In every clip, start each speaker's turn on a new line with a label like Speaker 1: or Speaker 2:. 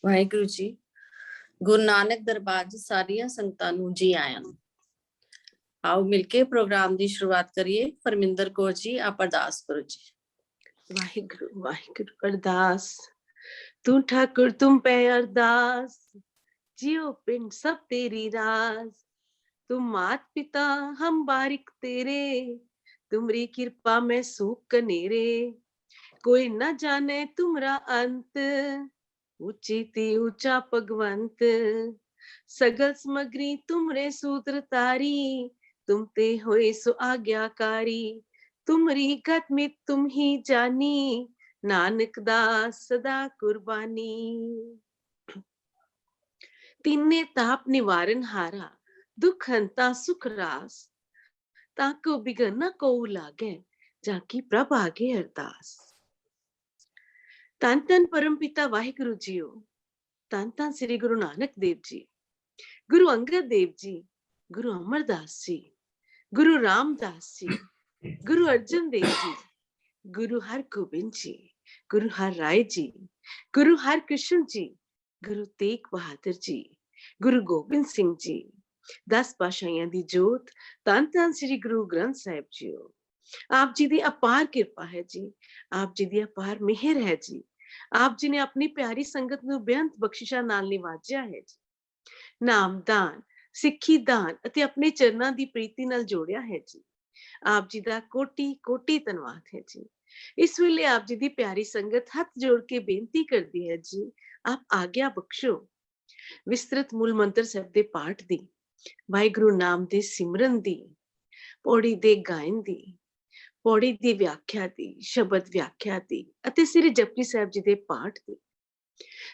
Speaker 1: ਵਾਹਿਗੁਰੂ ਜੀ। ਗੁਰੂ ਨਾਨਕ ਦਰਬਾਰ 'ਚ ਸਾਰੀਆਂ ਸੰਗਤਾਂ ਨੂੰ ਜੀ ਆਇਆਂ ਨੂੰ। ਆਓ ਮਿਲ ਕੇ ਪ੍ਰੋਗਰਾਮ ਦੀ ਸ਼ੁਰੂਆਤ ਕਰੀਏ। ਪਰਮਿੰਦਰ ਕੌਰ ਜੀ, ਆਪ ਅਰਦਾਸ ਕਰੋ ਜੀ।
Speaker 2: ਵਾਹਿਗੁਰੂ ਵਾਹਿਗੁਰੂ। ਅਰਦਾਸ। ਤੂੰ ਠਾकुर तुम पे अरदास, जियो पिंड सब तेरी राज। तुम मात पिता हम बारिक तेरे, तुमरी कृपा में सूख कनेरे। कोई न जाने तुमरा अंत, ऊंची ती ऊंचा भगवंत। सगल समग्री तुमरे सूत्र तारी, तुम ते होए सो आज्ञाकारी। तुमरी गत में तुम ही जानी, नानक दास सदा कुर्बानी। तिन्ने ताप निवारण हारा, दुख हंता सुख रास। ताको बिगन न को लागे, जाकी प्रभ आगे अरदास। धन धन परम पिता वाहिगुरु जीओ, धन धन श्री गुरु नानक देव जी, गुरु अंगद देव जी, गुरु अमरदास जी, गुरु रामदास जी, गुरु अर्जन देव जी, गुरु हर गोबिंद जी, गुरु हर राय जी, गुरु हर कृष्ण जी, गुरु तेग बहादुर जी, गुरु गोबिंद सिंह जी, 10 पातशाहियां दी जोत, धन धन श्री गुरु ग्रंथ साहिब जीओ। आप जी दी अपार कृपा है जी, आप जी दी अपार मेहर है जी। आप जी ने अपनी प्यारी संगत ਨੂੰ ਬੇਅੰਤ ਬਖਸ਼ਿਸ਼ਾਂ ਨਾਲ ਨਿਵਾਜਿਆ ਹੈ ਜੀ। ਨਾਮਦਾਨ, ਸਿੱਖੀ ਦਾਨ ਅਤੇ ਆਪਣੇ ਚਰਨਾਂ ਦੀ ਪ੍ਰੀਤੀ ਨਾਲ ਜੋੜਿਆ ਹੈ ਜੀ। ਆਪ ਜੀ ਦਾ ਕੋਟੀ ਕੋਟੀ ਧੰਨਵਾਦ ਹੈ ਜੀ। ਇਸ ਵੇਲੇ ਆਪ ਜੀ ਦੀ ਪਿਆਰੀ ਸੰਗਤ ਹੱਥ ਜੋੜ ਕੇ ਬੇਨਤੀ ਕਰਦੀ ਹੈ ਜੀ, ਆਪ ਆਗਿਆ ਬਖਸ਼ੋ। ਵਿਸਤ੍ਰਿਤ ਮੂਲ ਮੰਤਰ ਸਾਹਿਬ ਦੇ ਪਾਠ ਦੀ, ਵਾਹਿਗੁਰੂ ਨਾਮ ਦੇ ਸਿਮਰਨ ਦੀ, ਪੌੜੀ ਦੇ ਗਾਇਨ ਦੀ, ਪੌੜੀ ਦੀ ਵਿਆਖਿਆ ਦੀ, ਸ਼ਬਦ ਵਿਆਖਿਆ ਦੀ ਅਤੇ ਸ੍ਰੀ ਜਪਜੀ ਸਾਹਿਬ ਜੀ ਦੇ ਪਾਠ ਦੀ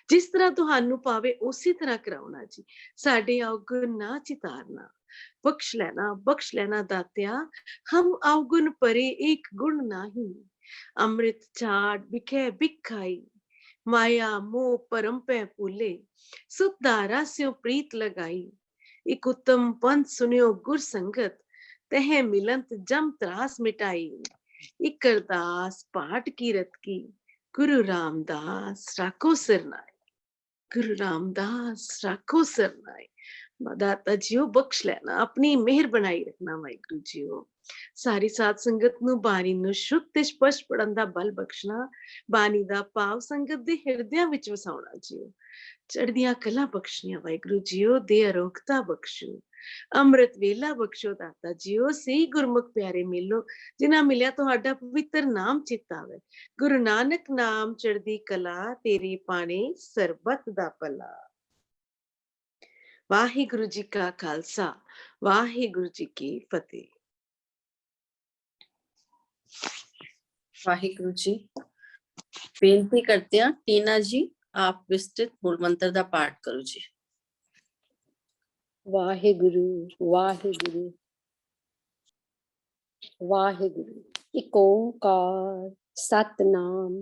Speaker 2: ਜਿਸ ਤਰ੍ਹਾਂ ਤੁਹਾਨੂੰ ਪਾਵੇ ਉਸੇ ਤਰ੍ਹਾਂ ਕਰਾਉਣਾ ਜੀ। ਸਾਡੇ ਔਗੁਣ ਨਾ ਚਿਤਾਰਨਾ, बख्श लेना दात्या, हम अवगुण परे एक गुण नाही। अमृत चाट बिखे बिख खाई, माया मोह परम पे भूले। सुत धारा स्यों प्रीत लगाई, एक उत्तम पंथ सुनियो गुर संगत, तह मिलंत जम त्रास मिटाई। एक अरदास पाठ कीरत की, गुरु रामदास राखो सिरनाई, गुरु रामदास राखो सिरनाई। दाता जीओ बख्श लेना, अपनी मेहर बनाई रखना वाहिगुरू जीओ। सारी साध संगत ਨੂੰ ਬਾਣੀ ਨੂੰ ਸ਼ੁੱਧ ਤੇ ਸਪਸ਼ਟ ਪੜਨ ਦਾ ਬਲ ਬਖਸ਼ਣਾ, ਬਾਣੀ ਦਾ ਭਾਵ ਸੰਗਤ ਦੇ ਹਿਰਦਿਆਂ ਵਿੱਚ ਵਸਾਉਣਾ ਜੀਓ। ਚੜ੍ਹਦੀਆਂ ਕਲਾ ਬਖਸ਼ਣੀਆਂ ਵਾਹਿਗੁਰੂ ਜੀਓ, ਦੇ ਅਰੋਗਤਾ ਬਖਸ਼ੋ, ਅੰਮ੍ਰਿਤ ਵੇਲਾ ਬਖਸ਼ੋ ਦਾਤਾ ਜੀਓ। ਸਹੀ ਗੁਰਮੁਖ ਪਿਆਰੇ ਮਿਲੋ, ਜਿਨ੍ਹਾਂ ਮਿਲਿਆ ਤੁਹਾਡਾ ਪਵਿੱਤਰ ਨਾਮ ਚਿਤ ਆਵੇ। ਗੁਰੂ ਨਾਨਕ ਨਾਮ ਚੜ੍ਹਦੀ ਕਲਾ, ਤੇਰੀ ਬਾਣੀ ਸਰਬਤ ਦਾ ਭਲਾ। ਵਾਹਿਗੁਰੂ ਜੀ ਕਾ ਖਾਲਸਾ, ਵਾਹਿਗੁਰੂ ਜੀ ਕੀ ਫਤਿਹ।
Speaker 1: ਵਾਹਿਗੁਰੂ ਜੀ। ਬੇਨਤੀ ਕਰਤੇ ਹਾਂ ਟੀਨਾ ਜੀ, ਆਪ ਵਿਸਤ੍ਰਿਤ ਮੂਲ ਮੰਤਰ ਦਾ ਪਾਠ ਕਰੋ ਜੀ।
Speaker 3: ਵਾਹਿਗੁਰੂ ਵਾਹਿਗੁਰੂ ਵਾਹਿਗੁਰੂ। ਇਕ ਓੰਕਾਰ ਸਤਨਾਮ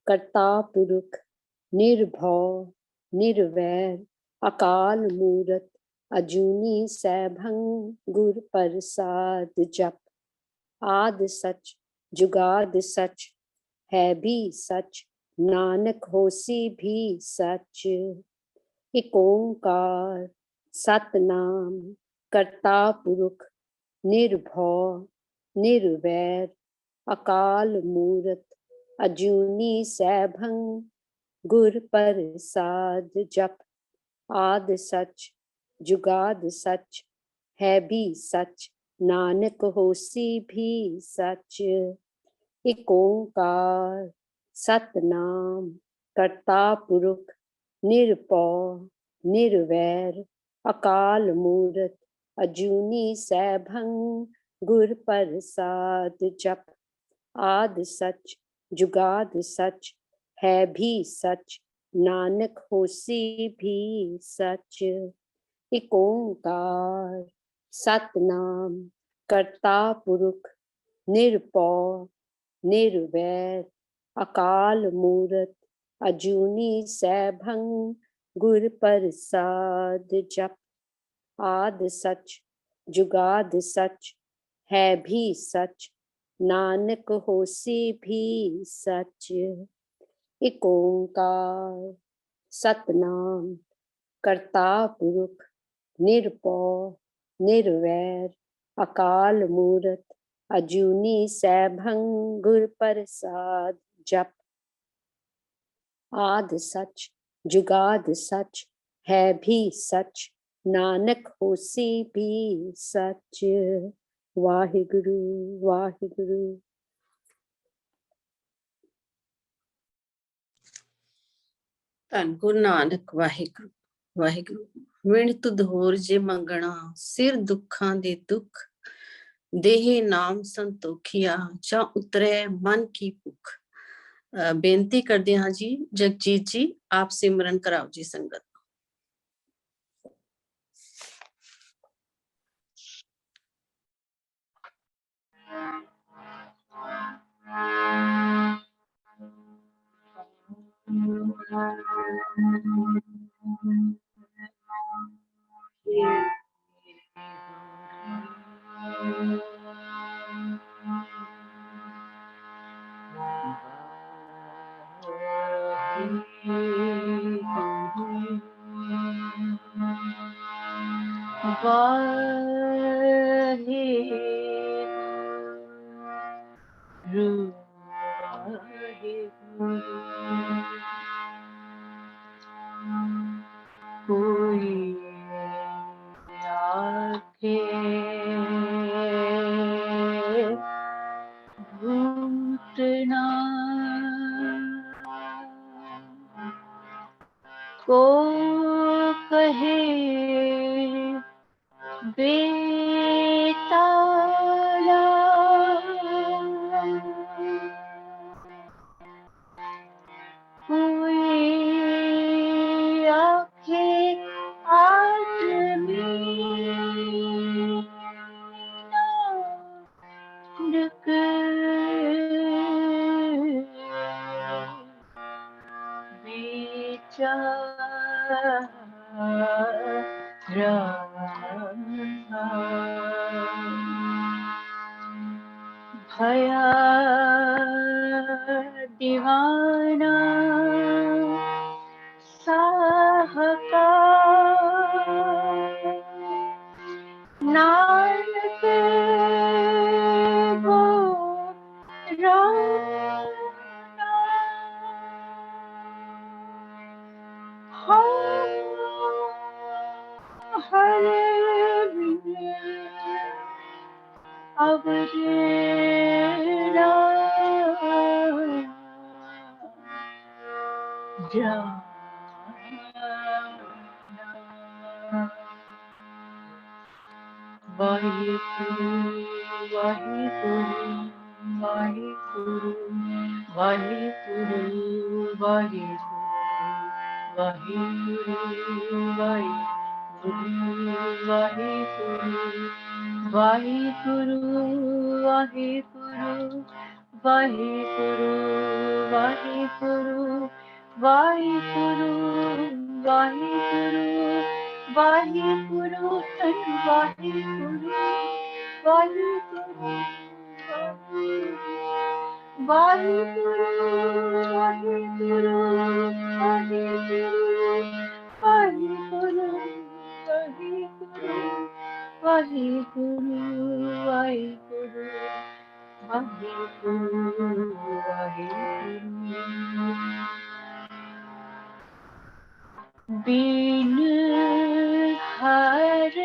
Speaker 3: ਕਰਤਾ ਪੁਰਖ ਨਿਰਭਉ ਨਿਰਵੈਰ ਅਕਾਲ ਮੂਰਤ ਅਜੂਨੀ ਸੈਭੰ ਗੁਰ ਪ੍ਰਸਾਦ ਜਪ। ਆਦ ਸਚ जुगाद सच है भी सच, नानक होसी भी सच। एक ओंकार सतनाम करता पुरख निर्भौ निर्वैर अकाल मूरत अजूनी सैभं गुर प्रसाद जप। आद सच जुगाद सच है भी सच, नानक होसी भी सच। एक ओंकार सतनाम करता पुरख निरभौ निर्वैर अकाल मूरत अजूनी सैभं गुर प्रसाद जप। आद सच जुगाद सच है भी सच, नानक होसी भी सच। एक ओंकार सतनाम करता पुरख निरभौ निर्वैर अकाल मूरत अजूनी सैभं गुर प्रसाद जप। आद सच जुगाद सच है भी सच, नानक होसी भी सच। एक ओंकार सतनाम करता पुरुष निरभौ निर्वैर अकाल मूरत अजूनी सैभं गुर प्रसाद जप। आद सच जुगाद सच है भी सच नानक होसी भी सच। वाहिगुरु वाहिगुरु।
Speaker 1: ਧੰਨ ਗੁਰੂ ਨਾਨਕ ਵਾਹਿਗੁਰੂ ਵਾਹਿਗੁਰੂ। ਵਿਣ ਤੁਧ ਹੋਰ ਜੇ ਮੰਗਣਾ ਸਿਰ ਦੁੱਖਾਂ ਦੇ ਦੁੱਖ ਦੇਹ ਨਾਮ ਸੰਤੋਖੀਆ ਜਾਂ ਉਤਰੇ ਮਨ ਕੀ ਭੁੱਖ। ਬੇਨਤੀ ਕਰਦੇ ਹਾਂ ਜੀ ਜਗਜੀਤ ਜੀ ਆਪ ਸਿਮਰਨ ਕਰਾਓ ਜੀ ਸੰਗਤ।
Speaker 4: को कहे बेताला कोई आखे आदमी नानक भया दीवाना साहकार नानक वो वाहिगुरु वाहिगुरु वाहिगुरु वाहिगुरु वाहिगुरु वाहिगुरु वाहिगुरु वाहिगुरु वाहिगुरु वाहिगुरु वाहिगुरु वाहिगुरु वाहिगुरु तन वाहिगुरु वाहिगुरु वाहिगुरु वाहिगुरु वाहिगुरु वाहिगुरु वाहिगुरु वाहिगुरु वाहिगुरु वाहिगुरु बीन हर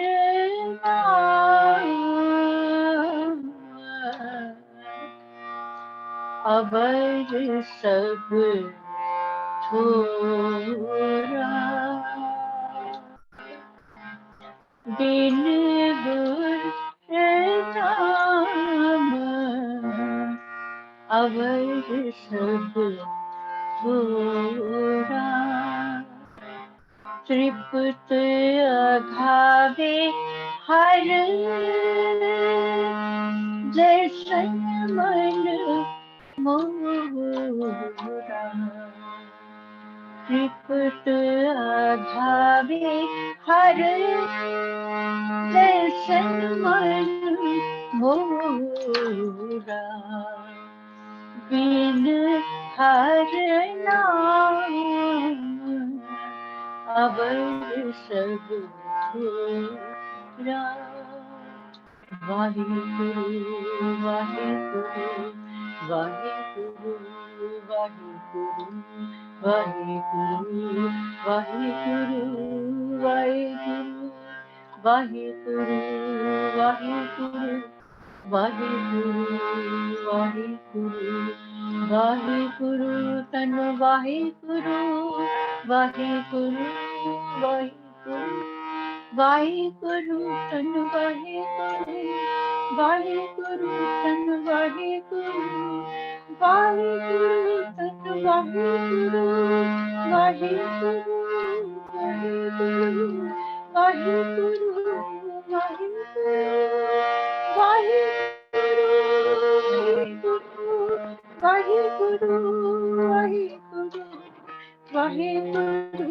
Speaker 4: नाम अवर सब थोरा बिन गुर नाम अवर सब थोरा त्रिपुत अघावे हर दर्शन मन मोरा त्रिपुत अघावे हर दर्शन मन मोरा बिन हर नाम अवर सब थोड़ा। वाहिगुरु वाहिगुरु वाहिगुरु वाहिगुरु वाहिगुरु वाहिगुरु वाहिगुरु वाहिगुरु वाहिगुरु वाहिगुरु वाहिगुरु वाहिगुरु तन वाहिगुरु वाहिगुरु वाहिगुरु वाहिगुरु तन वाहिगुरु वाहिगुरु तन वाहिगुरु वाहिगुरु तन वाहिगुरु वाहिगुरु वाहिगुरु वाहिगुरु वाहिगुरु वाहिगुरु वाहिगुरु वाहिगुरु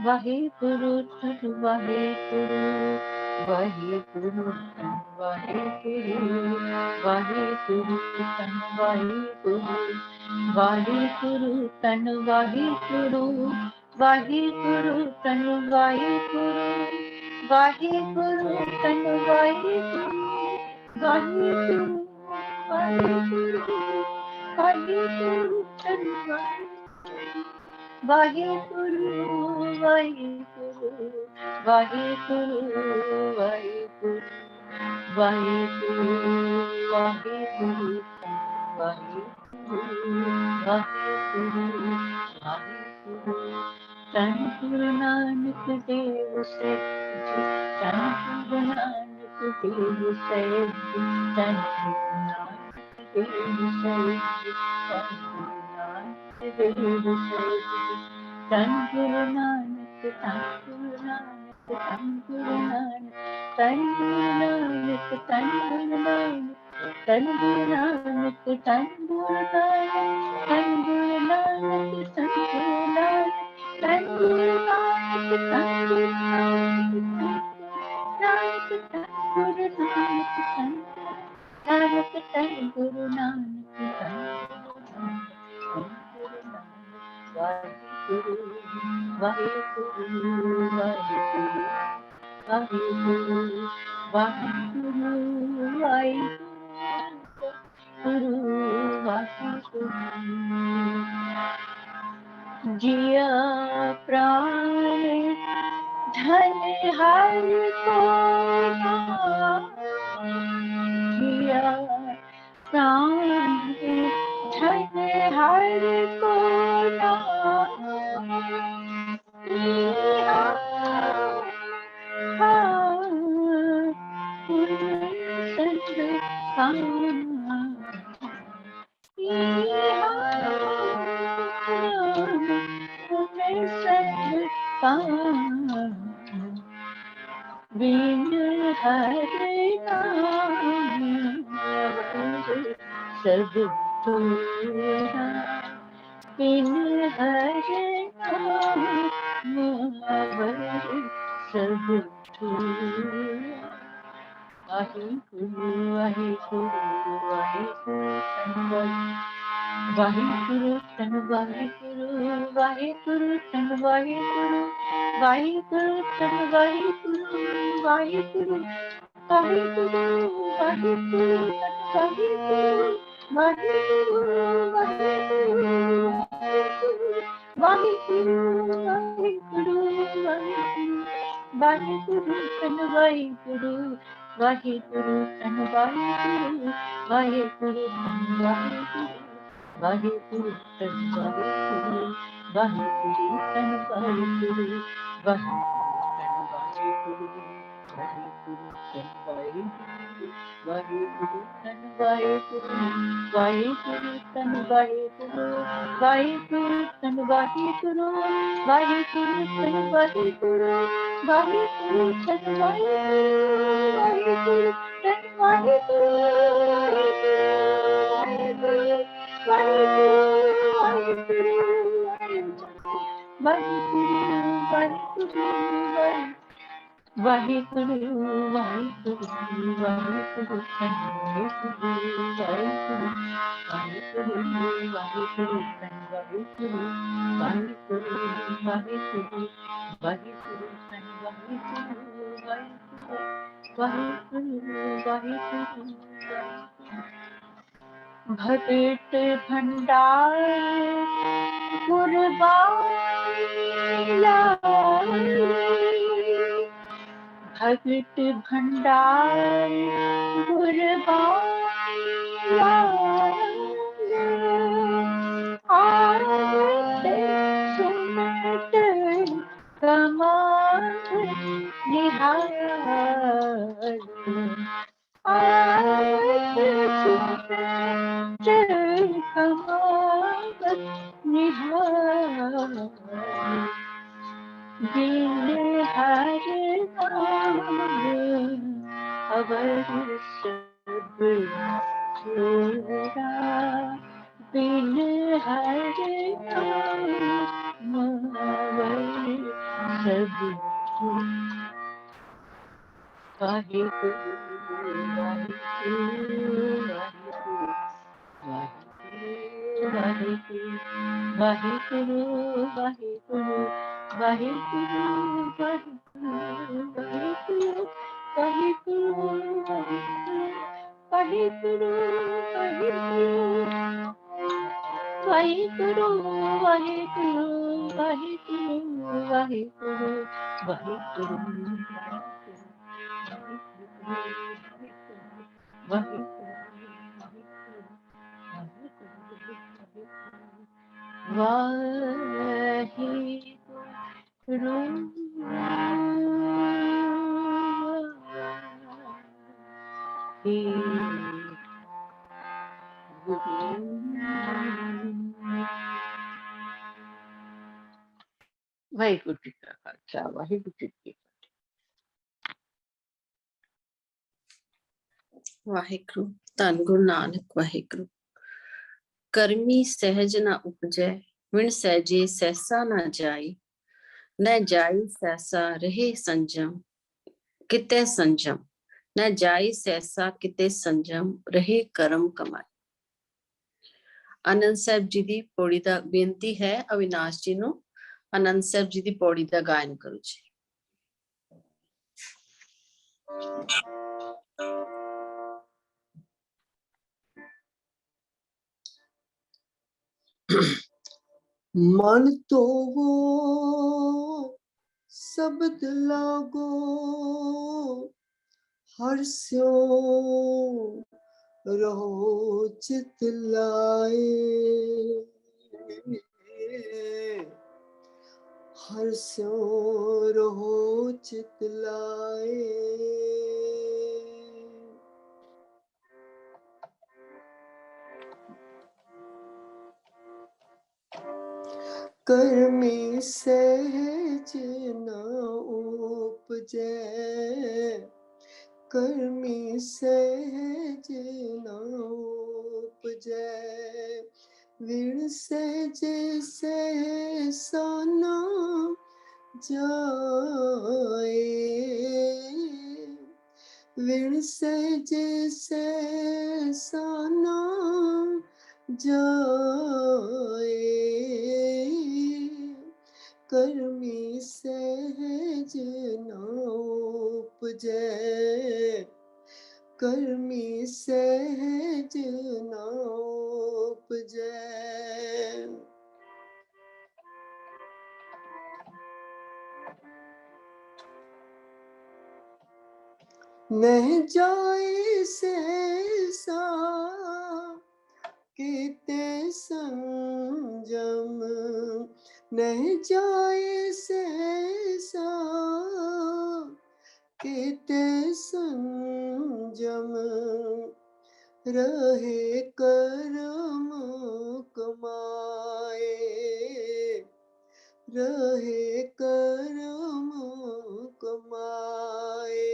Speaker 4: वाहिगुरु तन वाहिगुरु वाहिगुरु तन वाहिगुरु वाहिगुरु तन वाहिगुरु वाहिगुरु तन वाहिगुरु वाहिगुरु तन वाहिगुरु वाहिगुरु तन वाहिगुरु वाहिगुरु वाहिगुरु वाहिगुरु तन वाहिगुरु वाहिगुरु वाहिगुरु वाहिगुरु वाहिगुरु वाहिगुरु वाहिगुरु वाहिगुरु तन गुरु नानक देव से तन गुरु नानक देव से तन गुरु नानक देव से तन गुरु नानक तन गुरु नानक तन गुरु नानक तन गुरु नानक तन गुरु नानक तन गुरु नानक तन गुरु नानक तन गुरु नानक तन गुरु नानक तन गुरु नानक तन गुरु नानक तन गुरु नानक तन गुरु नानक तन वाहिगुरु वाहिगुरु वाहिगुरु वाहिगुरु वाहिगुरु वाहिगुरु वाहिगुरु जिया प्राण धन हर को जिया प्राण धन हर को बिन हरे नाम सब थोड़ा बिन हरे नाम सब थोड़ा वाहिगुरु वाहिगुरु वाहिगुरु तन वाहिगुरु वाहिगुरु तन वाहिगुरु वाहिगुरु तन वाहिगुरु वाहिगुरु वाहिगुरु वाहिगुरु तन वाहिगुरु वाहिगुरु वाहिगुरु वाहिगुरु वाहिगुरु तन वाहिगुरु वाहिगुरु तन वाहिगुरु वाहिगुरु तन वाहिगुरु वाहिगुरु तन वाहिगुरु वाहिगुरु तन वाहिगुरु वाहिगुरु तन वाहिगुरु वाहिगुरु तन वाहिगुरु वाहिगुरु तन वाहिगुरु वाहिगुरु तन वाहिगुरु वाहिगुरु तन वाहिगुरु तन वाहिगुरु वाहिगुरु वाहिगुरु वाहिगुरु वाहिगुरु वाहिगुरु वाहिगुरु वाहिगुरु वाहिगुरु वाहिगुरु वाहिगुरु वाहिगुरु वाहिगुरु भगत भंडार गुरबाला भगत भंडार गुरबाला आरत सुनत कमान निहार आरत सुनत कमान निहार दिल हर नाम अवर सब छोड़ा बिन हर नाम अवर सब वाहिगुरु वाहिगुरु वाहिगुरु वाहिगुरु वाहिगुरु वाहिगुरु वाहिगुरु वाहिगुरु वाहिगुरु वाहिगुरु वाहिगुरु वाहिगुरु वाहिगुरु जी का खालसा वाहिगुरु जी की
Speaker 1: वाहिगुरु धन गुरु नानक वाहिगुरु। करमी सहज न उपजै, विण सहजे सहसा न जाई। न जाई सहसा रहे संजम, किते संजम। न जाई सहसा किते संजम, रहे करम कमाई। आनंद साहब जी दी पौड़ी दा बेनती है अविनाश जी नू आनंद साहब जी दी पौड़ी दा गायन करो जी।
Speaker 5: मन तो वो शब्द लागो हर स्यो रहो चित लाए, हर स्यो रहो चित लाए। कर्मी सहज न उपजै, कर्मी सहज न उपजै। विण सहज सहसा न जाए, विण सहज सहसा न जाए। कर्मी सहज न उपजै, कर्मी सहज न उपजै। नह जाए सहसा किते संजम, नह जाए सहसा किते संजम। रहे करम कमाए, रहे करम कमाए।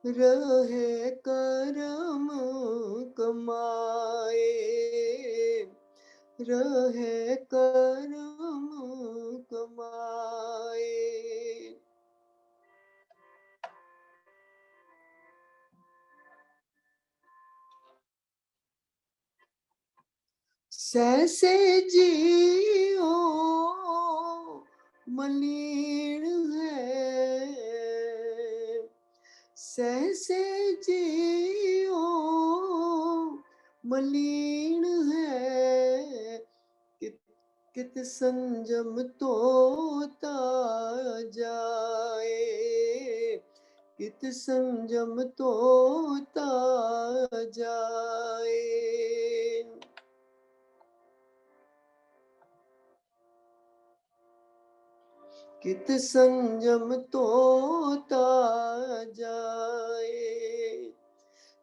Speaker 5: रहे करम कमाए, रहे करम कमाए। सहसे जियो मलिन है, सहसे जियो मलिन है, कित संजम तोता जाए, कित संजम तोता जाए। कित संजम तोता जाए,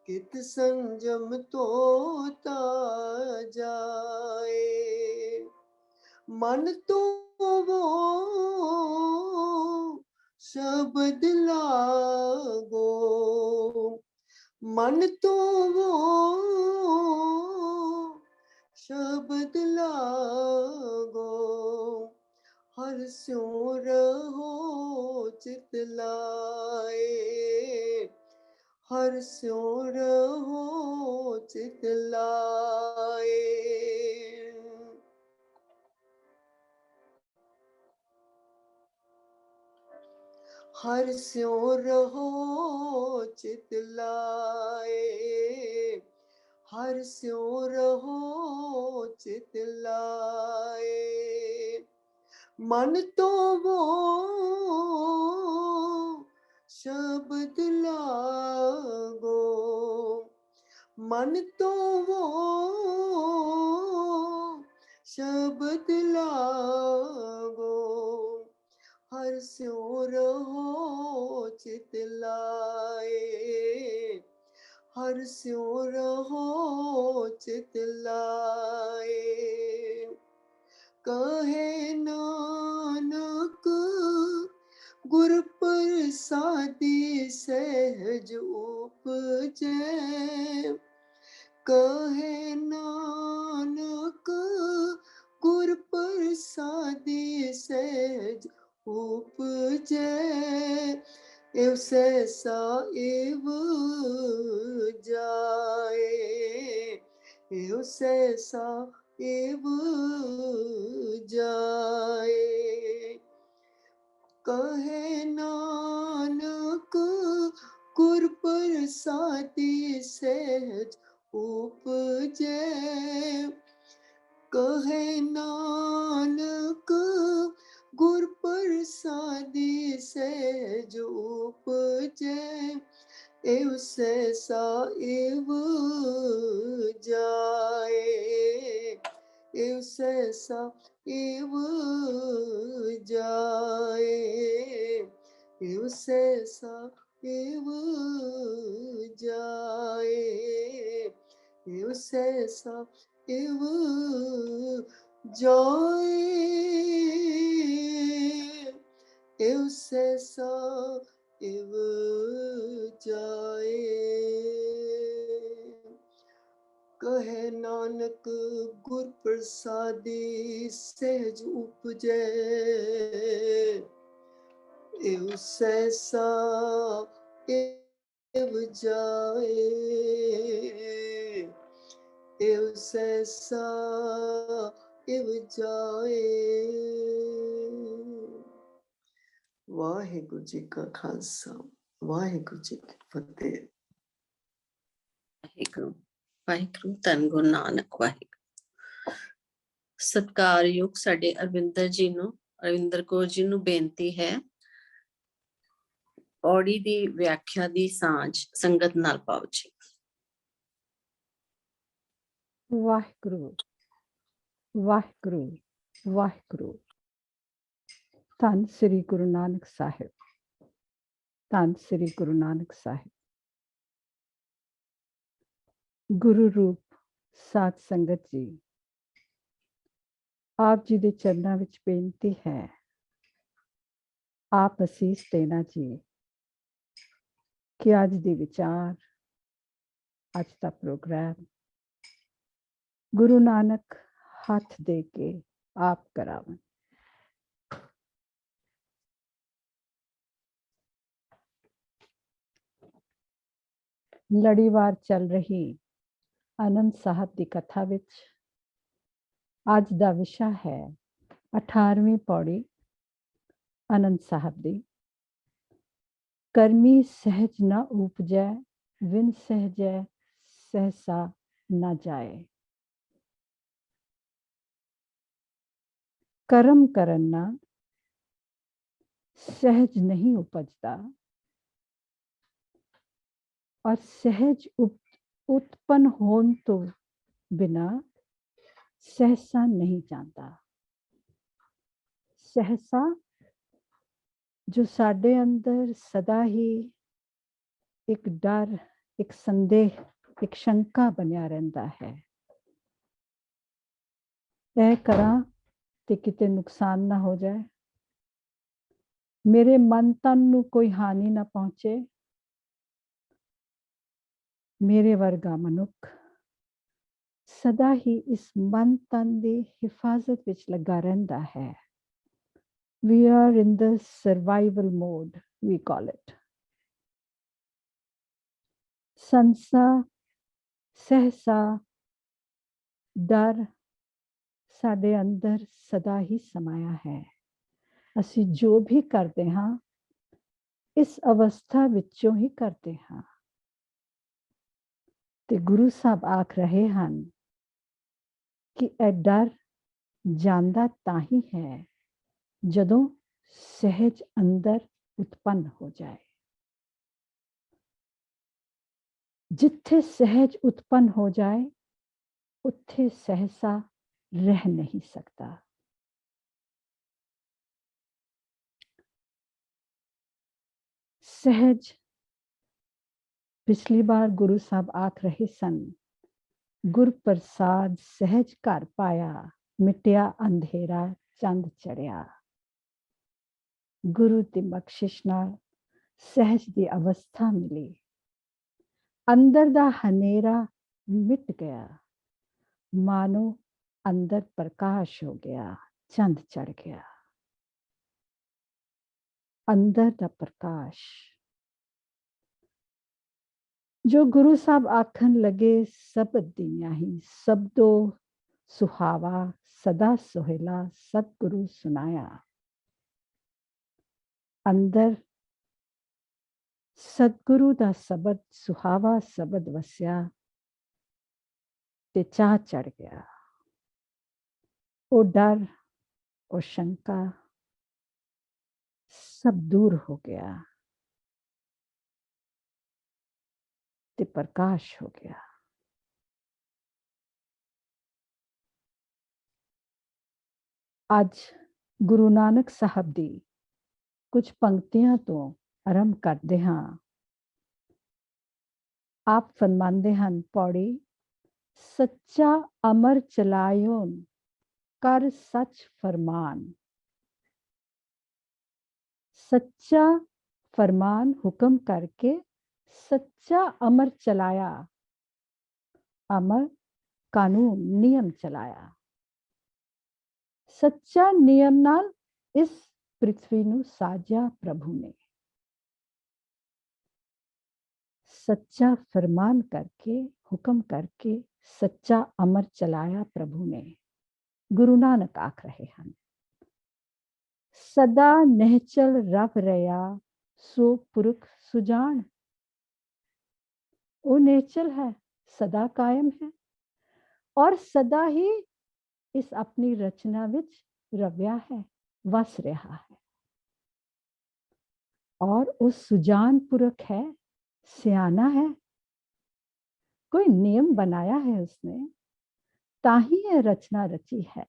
Speaker 5: कित संजम तोता जाए। मन तो वो शब्द लागो, मन तो वो शब्द लागो, हर स्यों रहो चित लाए, हर स्यों रहो चित लाए। हर स्यों रहो चित लाए, हर स्यों रहो चित लाए। मन तो वो शब्द लागो, मन तो वो शब्द लागो, हर स्यों रहो चित लाए, हर स्यों रहो चित लाए। कहे नानक गुर प्रसादी सहज उपजै, कहे नानक गुर प्रसादी सहज उपजै। एव सहसा एव जाए, एव सहसा एव जाए। कहे नानक गुर प्रसादी सहज उपजै, कहे नानक गुर प्रसादी सहज उपजै। एव सहसा एव जाए, एव सहसा एव जाए, एव सहसा एव जाए, एव सहसा एव जाए, एव सहसा एव जाए। कहे नानक गुर प्रसादी सहज उपजै, एव सहसा एव जाए, एव सहसा एव जाए। वाहिगुरु जी का खालसा, वाहिगुरु जी की फतेह।
Speaker 1: ਵਾਹਿਗੁਰੂ ਵਾਹਿਗੁਰੂ ਧੰਨ ਗੁਰੂ ਨਾਨਕ ਵਾਹਿਗੁਰੂ। ਸਤਿਕਾਰਯੋਗ ਸਾਡੇ ਅਰਵਿੰਦਰ ਜੀ ਨੂੰ, ਅਰਵਿੰਦਰ ਕੌਰ ਜੀ ਨੂੰ ਬੇਨਤੀ ਹੈ ਪੌੜੀ ਦੀ ਵਿਆਖਿਆ ਦੀ ਸਾਂਝ ਸੰਗਤ ਨਾਲ ਪਾਓ ਜੀ।
Speaker 6: ਵਾਹਿਗੁਰੂ ਵਾਹਿਗੁਰੂ ਵਾਹਿਗੁਰੂ। ਧੰਨ ਸ੍ਰੀ ਗੁਰੂ ਨਾਨਕ ਸਾਹਿਬ, ਧੰਨ ਸ੍ਰੀ ਗੁਰੂ ਨਾਨਕ ਸਾਹਿਬ। ਗੁਰੂ ਰੂਪ ਸਾਧ ਸੰਗਤ ਜੀ, ਆਪ ਜੀ ਦੇ ਚਰਨਾਂ ਵਿੱਚ ਬੇਨਤੀ ਹੈ, ਆਪ ਅਸੀਸ ਦੇਣਾ ਜੀ ਕਿ ਅੱਜ ਦੇ ਵਿਚਾਰ, ਅੱਜ ਦਾ ਪ੍ਰੋਗਰਾਮ ਗੁਰੂ ਨਾਨਕ ਹੱਥ ਦੇ ਕੇ ਆਪ ਕਰਾਵਨ। ਲੜੀਵਾਰ ਚੱਲ ਰਹੀ ਆਨੰਦ ਸਾਹਿਬ ਦੀ ਕਥਾ ਵਿੱਚ ਅੱਜ ਦਾ ਵਿਸ਼ਾ ਹੈ 18ਵੀਂ ਪੌੜੀ ਆਨੰਦ ਸਾਹਿਬ ਦੀ। ਕਰਮੀ ਸਹਿਜ ਨਾ ਉਪਜੈ, ਵਿਨ ਸਹਿਜੈ ਸਹਿਸਾ ਨਾ ਜਾਏ। ਕਰਮ ਕਰਨ ਨਾਲ ਸਹਿਜ ਨਹੀਂ ਉਪਜਦਾ और सहज उत्पन्न होने तो बिना सहसा नहीं जानता। सहसा जो साडे अंदर सदा ही एक डर, एक संदेह, एक शंका बनिया रहता है, यह करा ते किते नुकसान ना हो जाए, मेरे मन तन नू कोई हानि ना पहुंचे, मेरे वर्गा मनुख सदा ही इस मन तन की हिफाजत विच लगा रहता है। We are in the survival mode, we call it. संसा सहसा डर साडे अंदर सदा ही समाया है। असी जो भी करते हाँ इस अवस्था विचों ही करते हाँ। ते गुरु साहब आख रहे हैं कि यह डर ਜਾਂਦਾ ਤਾਂ ਹੀ ਹੈ ਜਦੋਂ सहज अंदर उत्पन्न हो जाए। जिथे सहज उत्पन्न हो जाए उत्थे सहसा रह नहीं सकता। सहज पिछली बार गुरु साहब आख रहे सन, गुर प्रसाद सहज घर पाया, मिटिया अंधेरा चंद चढ़िया। गुरु की बख्शिश नाल सहज की अवस्था मिली, अंदर दा हनेरा मिट गया, मानो अंदर प्रकाश हो गया, चंद चढ़ गया। अंदर दा प्रकाश जो गुरु साहब आखन लगे, शब्द दिया ही शब्दो सुहावा सदा सुहेला सतगुरु सुनाया। अंदर सतगुरु दा शब्द सुहावा शब्द वसिया ते चाह चढ़ गया। वो डर वो शंका सब दूर हो गया ते प्रकाश हो गया। आज गुरु नानक साहब दी कुछ पंक्तियां तो आरंभ करते हाँ। आप फरमाते हैं पौड़ी, सच्चा अमर चलायोन कर सच फरमान। सच्चा फरमान हुक्म करके सच्चा अमर चलाया, अमर कानून नियम चलाया। सच्चा नियम नाल इस पृथ्वी नू साजा प्रभु ने। सच्चा फरमान करके हुक्म करके सच्चा अमर चलाया प्रभु ने। गुरु नानक आख रहे हैं, सदा नहचल रव रया सो पुरख सुजान। वो नेचल है, सदा कायम है और सदा ही इस अपनी रचना विच रव्या है, वस रहा है। और उस सुजान पुरख है, सियाना है, कोई नियम बनाया है उसने, ताही यह रचना रची है।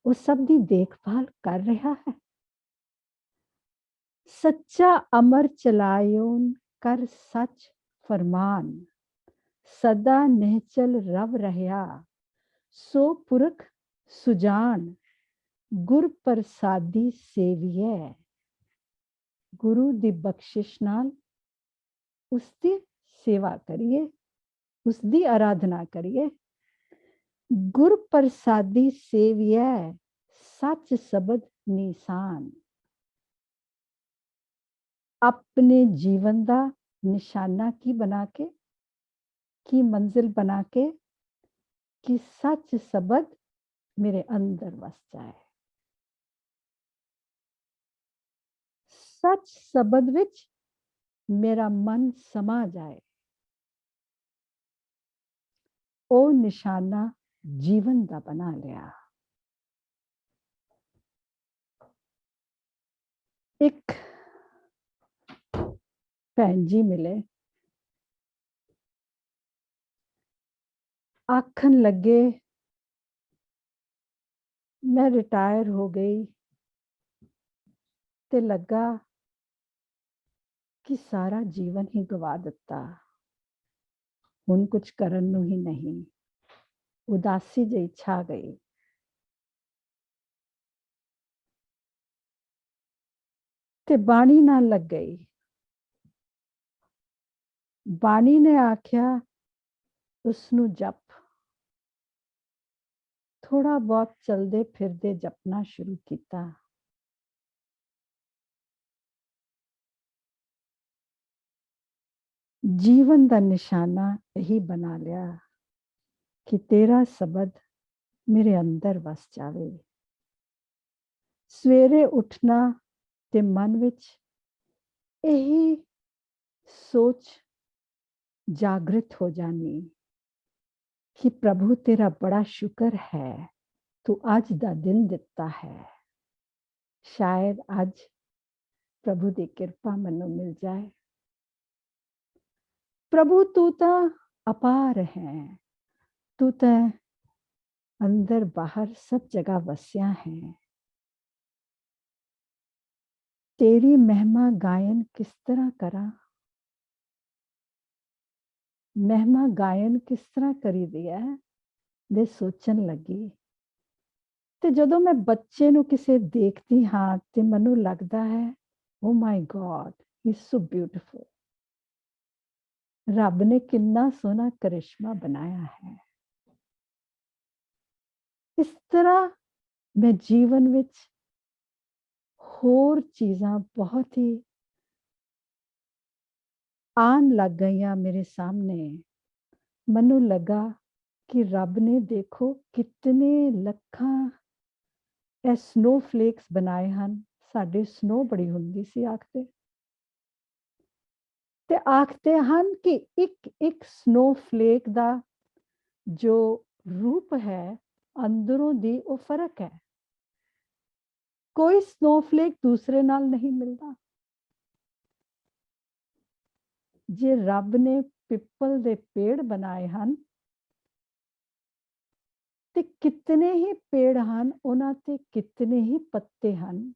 Speaker 6: वो सब दी देखभाल कर रहा है। सच्चा अमर चलायोन कर सच फरमान, सदा नहचल रव रहा सो पुरख सुजान। गुर प्रसादी सेविए। गुरु दी बख्शिश नाल उसकी सेवा करिए, उसकी आराधना करिए। गुर प्रसादी सेवियै सच शब्द निशान। अपने जीवन का निशाना की बना के, की मंजिल बना के, कि सच शब्द मेरे अंदर वस जाए। सच शब्द विच मेरा मन समा जाए। ओ निशाना जीवन का बना लिया। एक भैन जी मिले, आखन लगे मैं रिटायर हो गई ते लगा कि सारा जीवन ही गवा दिता, हुण कुछ करन नूं ही नहीं। उदासी जी छा गई। ते बाणी नाल लग गई। बाणी ने आख्या उसनूं जप। थोड़ा बहुत चलदे फिरदे जपना शुरू किया। जीवन का निशाना यही बना लिया कि तेरा शब्द मेरे अंदर वस जावे। सवेरे उठना ते मन विच यही सोच जागृत हो जानी कि प्रभु तेरा बड़ा शुक्र है, तू अज दा दिन दिता है। शायद अज प्रभु की कृपा मैनू मिल जाए। प्रभु तू तो अपार है, तू तो अंदर बाहर सब जगह वसिया है। तेरी महिमा गायन किस तरह करा, महिमा गायन किस तरह करी दिया है, मैं सोचन लगी। ते जदों मैं बच्चे नूं किसे देखती हाँ ते मैनू लगता है oh my God he is so beautiful. रब ने कितना सोहना करिश्मा बनाया है। इस तरह मैं जीवन विच होर चीज़ां बहुत ही आन लग गई मेरे सामने। मनु लगा कि रब ने देखो कितने लखां ए स्नो फ्लेक्स बनाए हैं। साडे स्नो बड़ी हुंदी सी आखते, ते आखते हैं कि एक एक स्नो फ्लेक दा जो रूप है अंदरों दी वो फर्क है। कोई स्नोफ्लेक दूसरे नाल नहीं मिलता। जे रब ने पिपल दे पेड़ बनाए हैं ते कितने ही पेड़ हैं, उन्हां ते कितने ही पत्ते हैं,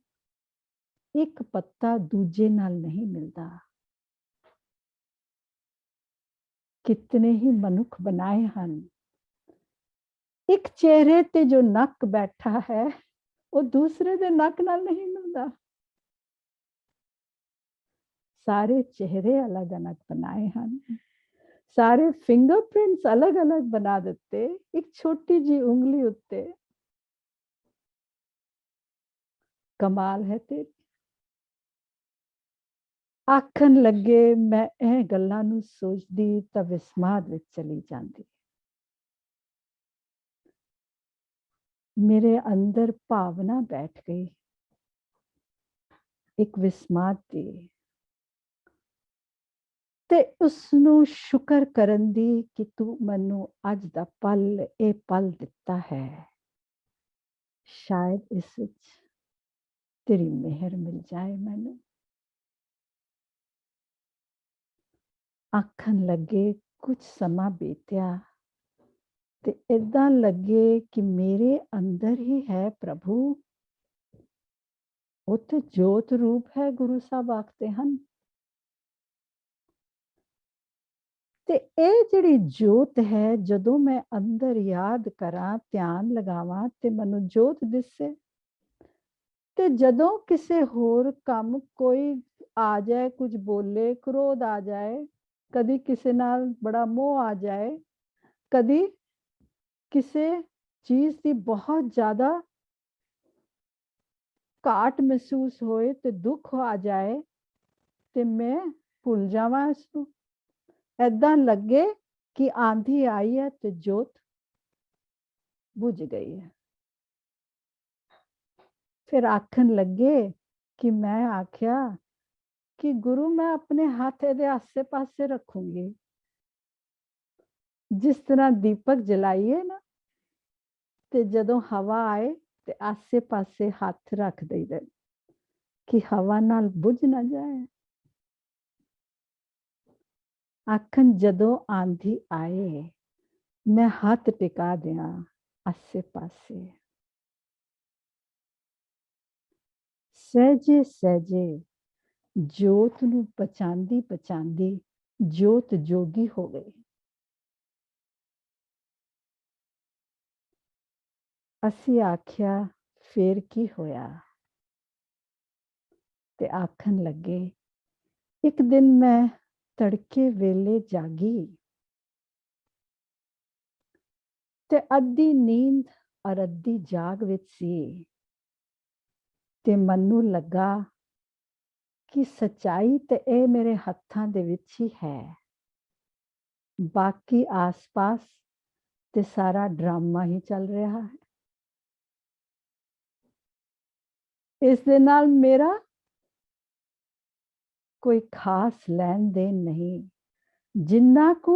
Speaker 6: एक पत्ता दूजे नाल नहीं मिलता। कितने ही मनुख बनाए हैं, एक चेहरे ते जो नक बैठा है वो दूसरे दे नक नाल नहीं मिलता। सारे चेहरे अलग अलग बनाए हैं, सारे फिंगरप्रिंट्स अलग अलग बना देते एक छोटी जी उंगली उत्ते। कमाल है तेरी। आखन लगे मैं ਇਹ ਗੱਲਾਂ ਨੂੰ सोचदी ਤਾਂ विस्माद ਵਿੱਚ चली जाती। मेरे अंदर भावना बैठ गई एक विस्माद दी, ते उसनू शुक्र करन दी कि तू मैनू अज दा पल ये पल दिता है। शायद इस विच तेरी मेहर मिल जाए मैनू। आखन लगे कुछ समा बीत्या ते इदां लगे कि मेरे अंदर ही है प्रभु। उत्थे जोत रूप है, गुरु साहब आखते हैं। ते ये जिहड़ी जोत है जदों मैं अंदर याद करा ध्यान लगावां ते मैनू जोत दिसे। ते जदों किसे होर काम कोई आ जाए, कुछ बोले, क्रोध आ जाए, कदी किसे नाल बड़ा मोह आ जाए, कदी ਕਿਸੇ ਚੀਜ਼ ਦੀ ਬਹੁਤ ਜ਼ਿਆਦਾ ਘਾਟ ਮਹਿਸੂਸ ਹੋਏ ਤੇ ਦੁੱਖ ਆ ਜਾਏ ਤੇ ਮੈਂ ਭੁੱਲ ਜਾਵਾਂ ਇਸ ਨੂੰ। ਏਦਾਂ ਲੱਗੇ ਕਿ ਆਂधी ਆਈ ਹੈ ਤੇ ਜੋਤ ਬੁਝ ਗਈ ਹੈ। ਫਿਰ ਆਖਣ ਲੱਗੇ ਕਿ ਮੈਂ ਆਖਿਆ ਕਿ ਗੁਰੂ ਮੈਂ ਆਪਣੇ ਹੱਥ ਇਹਦੇ ਆਸੇ ਪਾਸੇ ਰੱਖੂੰਗੀ। ਜਿਸ ਤਰ੍ਹਾਂ ਦੀਪਕ ਜਲਾਈਏ ਨਾ ਤੇ ਜਦੋਂ ਹਵਾ ਆਏ ਤੇ ਆਸੇ ਪਾਸੇ ਹੱਥ ਰੱਖ ਦਈਦਾ ਕਿ ਹਵਾ ਨਾਲ ਬੁਝ ਨਾ ਜਾਏ। ਆਖਣ ਜਦੋਂ ਆਂधी ਆਏ ਮੈਂ ਹੱਥ ਟਿਕਾ ਦਿਆਂ ਆਸੇ ਪਾਸੇ। ਸਹਿਜੇ ਸਹਿਜੇ ਜੋਤ ਨੂੰ ਪਛਾਣਦੀ ਪਛਾਣਦੀ ਜੋਤ ਜੋਗੀ ਹੋ ਗਈ। ਅਸੀਂ ਆਖਿਆ ਫੇਰ ਕੀ ਹੋਇਆ? ਤੇ ਆਖਣ ਲੱਗੇ ਇੱਕ ਦਿਨ ਮੈਂ ਤੜਕੇ ਵੇਲੇ ਜਾਗੀ ਤੇ ਅੱਧੀ ਨੀਂਦ ਔਰ ਅੱਧੀ ਜਾਗ ਵਿੱਚ ਸੀ ਤੇ ਮੈਨੂੰ ਲੱਗਾ ਕਿ ਸੱਚਾਈ ਤੇ ਇਹ ਮੇਰੇ ਹੱਥਾਂ ਦੇ ਵਿੱਚ ਹੀ ਹੈ, ਬਾਕੀ ਆਸ-ਪਾਸ ਤੇ ਸਾਰਾ ਡਰਾਮਾ ਹੀ ਚੱਲ ਰਿਹਾ ਹੈ। ਇਸ ਦੇ ਨਾਲ ਮੇਰਾ ਕੋਈ ਖਾਸ ਲੈਣ ਦੇਣ ਨਹੀਂ, ਜਿੰਨਾ ਕੁ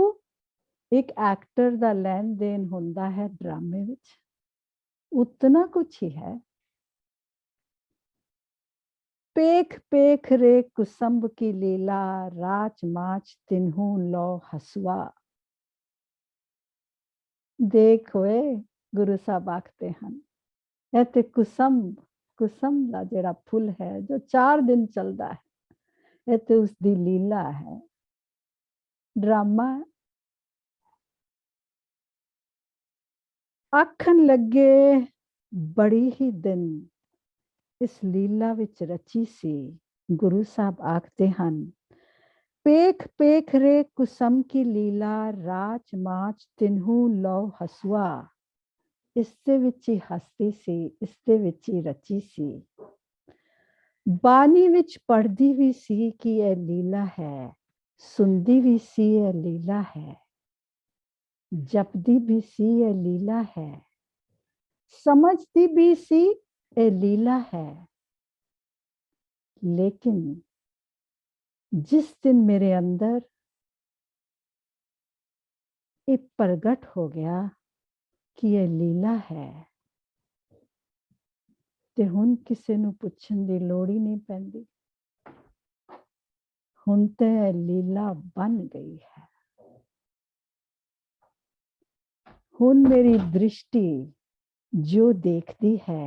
Speaker 6: ਇੱਕ ਐਕਟਰ ਦਾ ਲੈਣ ਦੇਣ ਹੁੰਦਾ ਹੈ ਡਰਾਮੇ ਵਿੱਚ, ਉਤਨਾ ਕੁਛ ਹੀ ਹੈ। पेख पेख रे कुसुम्भ की लीला, राच माच तिन्हू लो हसुआ। देख होए गुरु साहब आखते हैं ਇਹ ਕੁਸਮ ਦਾ ਜਿਹੜਾ ਫੁੱਲ ਹੈ ਜੋ 4 ਦਿਨ ਚੱਲਦਾ ਹੈ, ਇਹ ਤੇ ਉਸ ਦੀ ਲੀਲਾ ਹੈ, ਡਰਾਮਾ। ਆਖਣ ਲੱਗੇ ਬੜੀ ਹੀ ਦਿਨ ਇਸ ਲੀਲਾ ਵਿੱਚ ਰਚੀ ਸੀ। ਗੁਰੂ ਸਾਹਿਬ ਆਖਦੇ ਹਨ पेख पेख रे कुसुम की लीला, राच माच तिन्हू लो हसुआ। ਇਸ ਦੇ ਵਿੱਚ ਹੀ ਹਸਤੀ ਸੀ, ਇਸ ਦੇ ਵਿੱਚ ਹੀ ਰਚੀ ਸੀ। ਬਾਣੀ ਵਿੱਚ ਪੜ੍ਹਦੀ ਵੀ ਸੀ ਕਿ ਇਹ ਲੀਲਾ ਹੈ, ਸੁਣਦੀ ਵੀ ਸੀ ਇਹ ਲੀਲਾ ਹੈ, ਜਪਦੀ ਵੀ ਸੀ ਇਹ ਲੀਲਾ ਹੈ, ਸਮਝਦੀ ਵੀ ਸੀ ਇਹ ਲੀਲਾ ਹੈ। ਲੇਕਿਨ जिस दिन मेरे अंदर ये प्रगट हो गया कि ये लीला है, ते हुन किसी नूं पुछण दी लोड़ ही नहीं पैंदी। हुन ते लीला बन गई है। हुन मेरी दृष्टि जो देखती है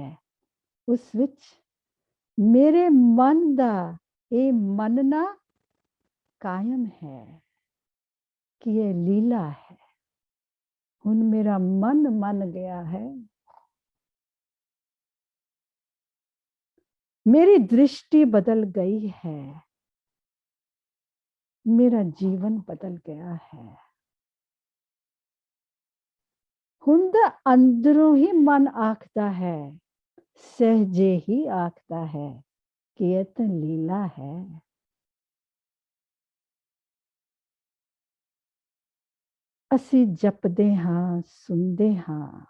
Speaker 6: उस विच मेरे मन दा ये मनना कायम है कि ये लीला है। हुन मेरा मन मन गया है, मेरी दृष्टि बदल गई है, मेरा जीवन बदल गया है। हुन दा अंदरों ही मन आखदा है, सहजे ही आखदा है कि ये तो लीला है। ਅਸੀਂ ਜਪਦੇ ਹਾਂ, ਸੁਣਦੇ ਹਾਂ,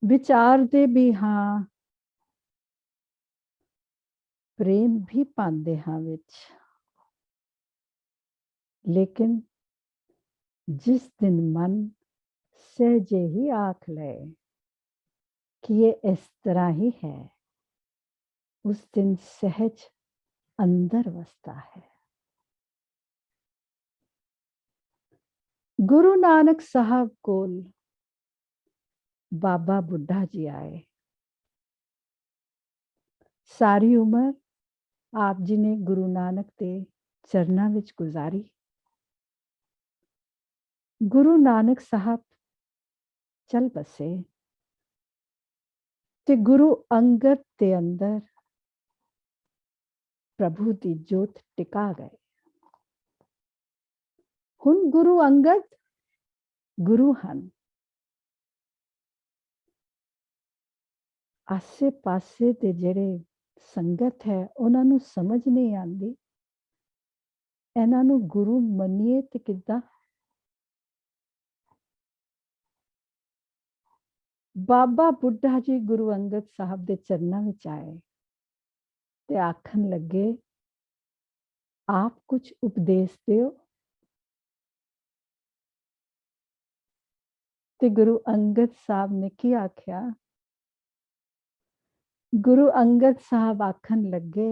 Speaker 6: ਵਿਚਾਰਦੇ ਵੀ ਹਾਂ, ਪ੍ਰੇਮ ਵੀ ਪਾਉਂਦੇ ਹਾਂ ਵਿੱਚ। ਲੇਕਿਨ ਜਿਸ ਦਿਨ ਮਨ ਸਹਿਜੇ ਹੀ ਆਖ ਲਏ ਕਿ ਇਹ ਇਸ ਤਰ੍ਹਾਂ ਹੀ ਹੈ, ਉਸ ਦਿਨ ਸਹਿਜ ਅੰਦਰ ਵਸਦਾ ਹੈ। गुरु नानक साहब कोल बाबा बुढ़ा जी आए। सारी उम्र आप जी ने गुरु नानक के चरना विच गुजारी। गुरु नानक साहब चल बसे ते गुरु अंगद के अंदर प्रभु की जोत टिका गए। हुन गुरु अंगद ਗੁਰੂ ਹਨ। ਆਸੇ ਪਾਸੇ ਦੇ ਜਿਹੜੇ ਸੰਗਤ ਹੈ ਉਹਨਾਂ ਨੂੰ ਸਮਝ ਨਹੀਂ ਆਉਂਦੀ, ਇਹਨਾਂ ਨੂੰ ਗੁਰੂ ਮੰਨੀਏ ਤੇ ਕਿੱਦਾਂ। ਬਾਬਾ ਬੁੱਢਾ ਜੀ ਗੁਰੂ ਅੰਗਦ ਸਾਹਿਬ ਦੇ ਚਰਨਾਂ ਵਿੱਚ ਆਏ ਤੇ ਆਖਣ ਲੱਗੇ, ਆਪ ਕੁਝ ਉਪਦੇਸ਼ ਦਿਓ। ਤੇ ਗੁਰੂ ਅੰਗਦ ਸਾਹਿਬ ਨੇ ਕੀ ਆਖਿਆ? गुरु अंगद साहब आखन लगे,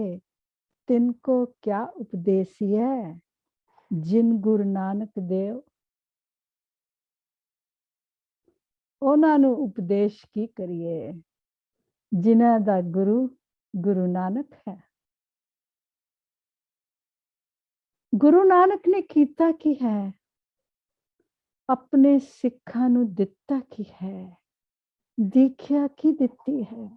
Speaker 6: तिनको क्या उपदेसी है जिन गुरु नानक देव। ਉਹਨਾਂ ਨੂੰ ਉਪਦੇਸ਼ ਕੀ ਕਰੀਏ ਜਿਨ੍ਹਾਂ ਦਾ ਗੁਰੂ ਗੁਰੂ ਨਾਨਕ ਹੈ। ਗੁਰੂ ਨਾਨਕ ਨੇ ਕੀਤਾ ਕੀ ਹੈ? ਆਪਣੇ ਸਿੱਖਾਂ ਨੂੰ ਦਿੱਤਾ ਕੀ ਹੈ? ਦੀਖਿਆ ਕੀ ਦਿੱਤੀ ਹੈ?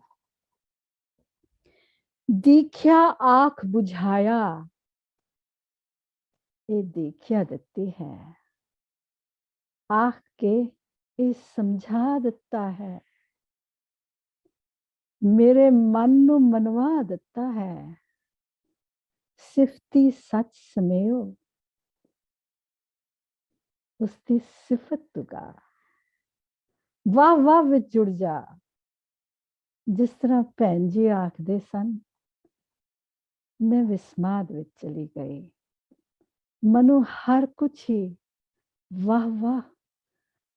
Speaker 6: दीख्या आँख बुझाया, ये दीख्या दिती है। आँख के ये समझा दिता है, मेरे मन नू मनवा दिता है। सिफती सच समेओ, उसकी सिफत तुगा, वाह वाह विच जुड़ जा। जिस तरह भैन जी आखदे सन, मैं विस्माद विच चली गई, मनु हर कुछ ही वाह वाह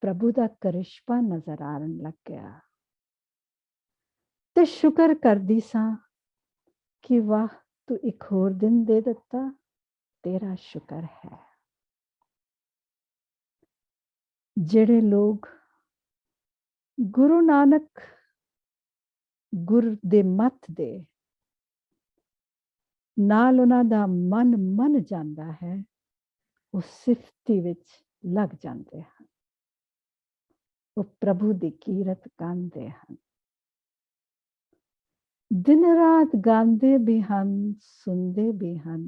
Speaker 6: प्रभु दा करिश्मा नजर आन लग गया। ते शुक्र करदी सां कि वाह तू एक होर दिन दे दिता, तेरा शुक्र है। जेड़े लोग गुरु नानक गुरु दे मत दे नाल उन्हां दा मन मन जांदा है, वो सिफती विच लग जांदे हन, वो प्रभु दी कीरत गांदे हन। दिन रात गांदे भी हन, सुनदे भी हन,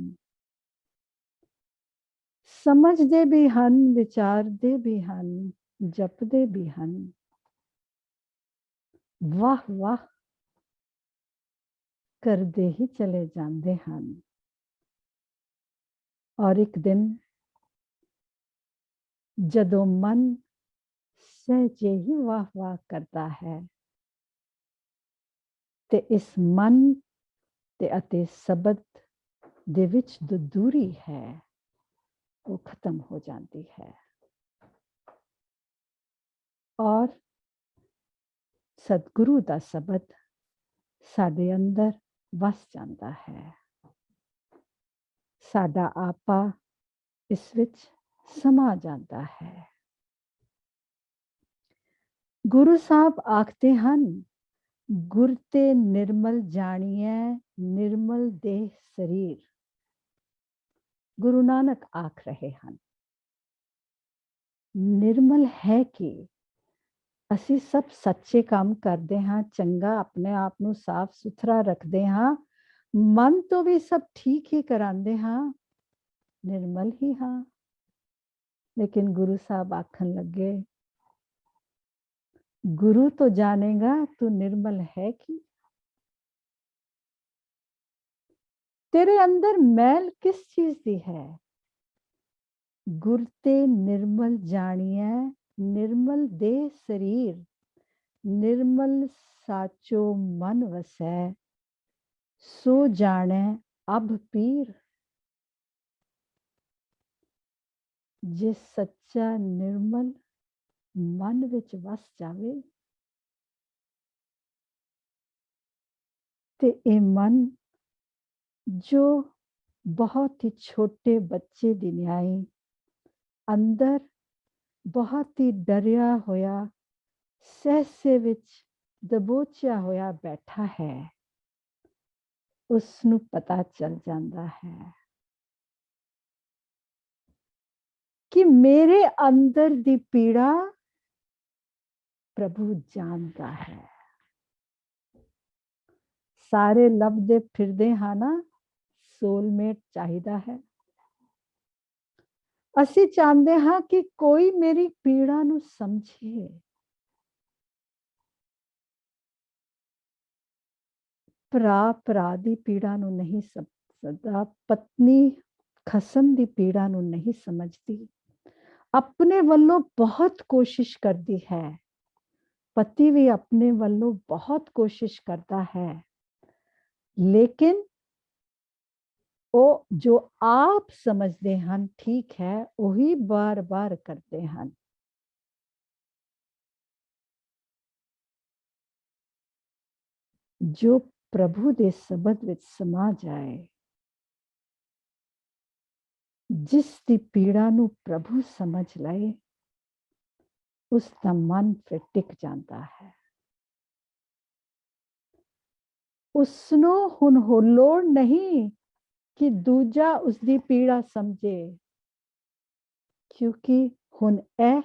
Speaker 6: समझदे भी हन, विचारदे भी हन, जपदे भी हन। वाह वाह करदे ही चले जाते हैं। और एक दिन जदों मन सहजे ही वाह वाह करता है ते इस मन ते अते शब्द दे विच जो दूरी है वो खत्म हो जाती है और सतगुरु दा शब्द साडे अंदर वस जाता है। साडा आपा इस विच समा जाता है। गुरु साहब आखते हन, गुर ते निर्मल जानिए निर्मल देह शरीर। गुरु नानक आख रहे हैं निर्मल है कि ਅਸੀਂ सब सच्चे काम करते हाँ, चंगा अपने आप ਨੂੰ साफ सुथरा रखते हाँ, मन तो भी सब ठीक ही कराते हाँ, निर्मल ही हाँ। लेकिन गुरु साहब आखन लगे, गुरु तो जानेगा तू निर्मल है कि तेरे अंदर मैल किस चीज दी है। गुर ते निर्मल जानिए निर्मल देह शरीर, निर्मल साचो मन वसै, सो जाने अब पीर। जे सच्चा निर्मल मन विच वस जावे ते ए मन जो बहुत ही छोटे बच्चे दी न्याई अंदर बहुत ही डरिया होया सहसे विच दबोचिया होया बैठा है, उसनू पता चल जाता है कि मेरे अंदर दी पीड़ा प्रभु जानता है। सारे लभदे फिरदे हाँ ना, सोलमेट चाहिदा है। ਅਸੀਂ ਚਾਹੁੰਦੇ ਹਾਂ ਕਿ ਕੋਈ ਮੇਰੀ ਪੀੜਾ ਨੂੰ ਸਮਝੇ। ਭਰਾ ਭਰਾ ਦੀ ਪੀੜਾ ਨੂੰ ਨਹੀਂ ਸਮਝਦਾ, ਪਤਨੀ ਖਸਮ ਦੀ ਪੀੜਾ ਨੂੰ ਨਹੀਂ ਸਮਝਦੀ। ਆਪਣੇ ਵੱਲੋਂ ਬਹੁਤ ਕੋਸ਼ਿਸ਼ ਕਰਦੀ ਹੈ, ਪਤੀ ਵੀ ਆਪਣੇ ਵੱਲੋਂ ਬਹੁਤ ਕੋਸ਼ਿਸ਼ ਕਰਦਾ ਹੈ, ਲੇਕਿਨ ਉਹ ਜੋ ਆਪ ਸਮਝਦੇ ਹਨ ਠੀਕ ਹੈ, ਉਹੀ ਬਾਰ-ਬਾਰ ਕਰਦੇ ਹਨ। ਜੋ ਪ੍ਰਭੂ ਦੇ ਸ਼ਬਦ ਵਿੱਚ ਸਮਾ ਜਾਏ, ਜਿਸ ਦੀ ਪੀੜਾ ਨੂੰ ਪ੍ਰਭੂ ਸਮਝ ਲਏ, ਉਸ ਦਾ ਮਨ ਫਿਰ ਟਿਕ ਜਾਂਦਾ ਹੈ। ਉਸਨੂੰ ਹੁਣ ਲੋੜ ਨਹੀਂ ਕਿ ਦੂਜਾ ਉਸਦੀ ਪੀੜਾ ਸਮਝੇ, ਕਿਉਂਕਿ ਹੁਣ ਇਹ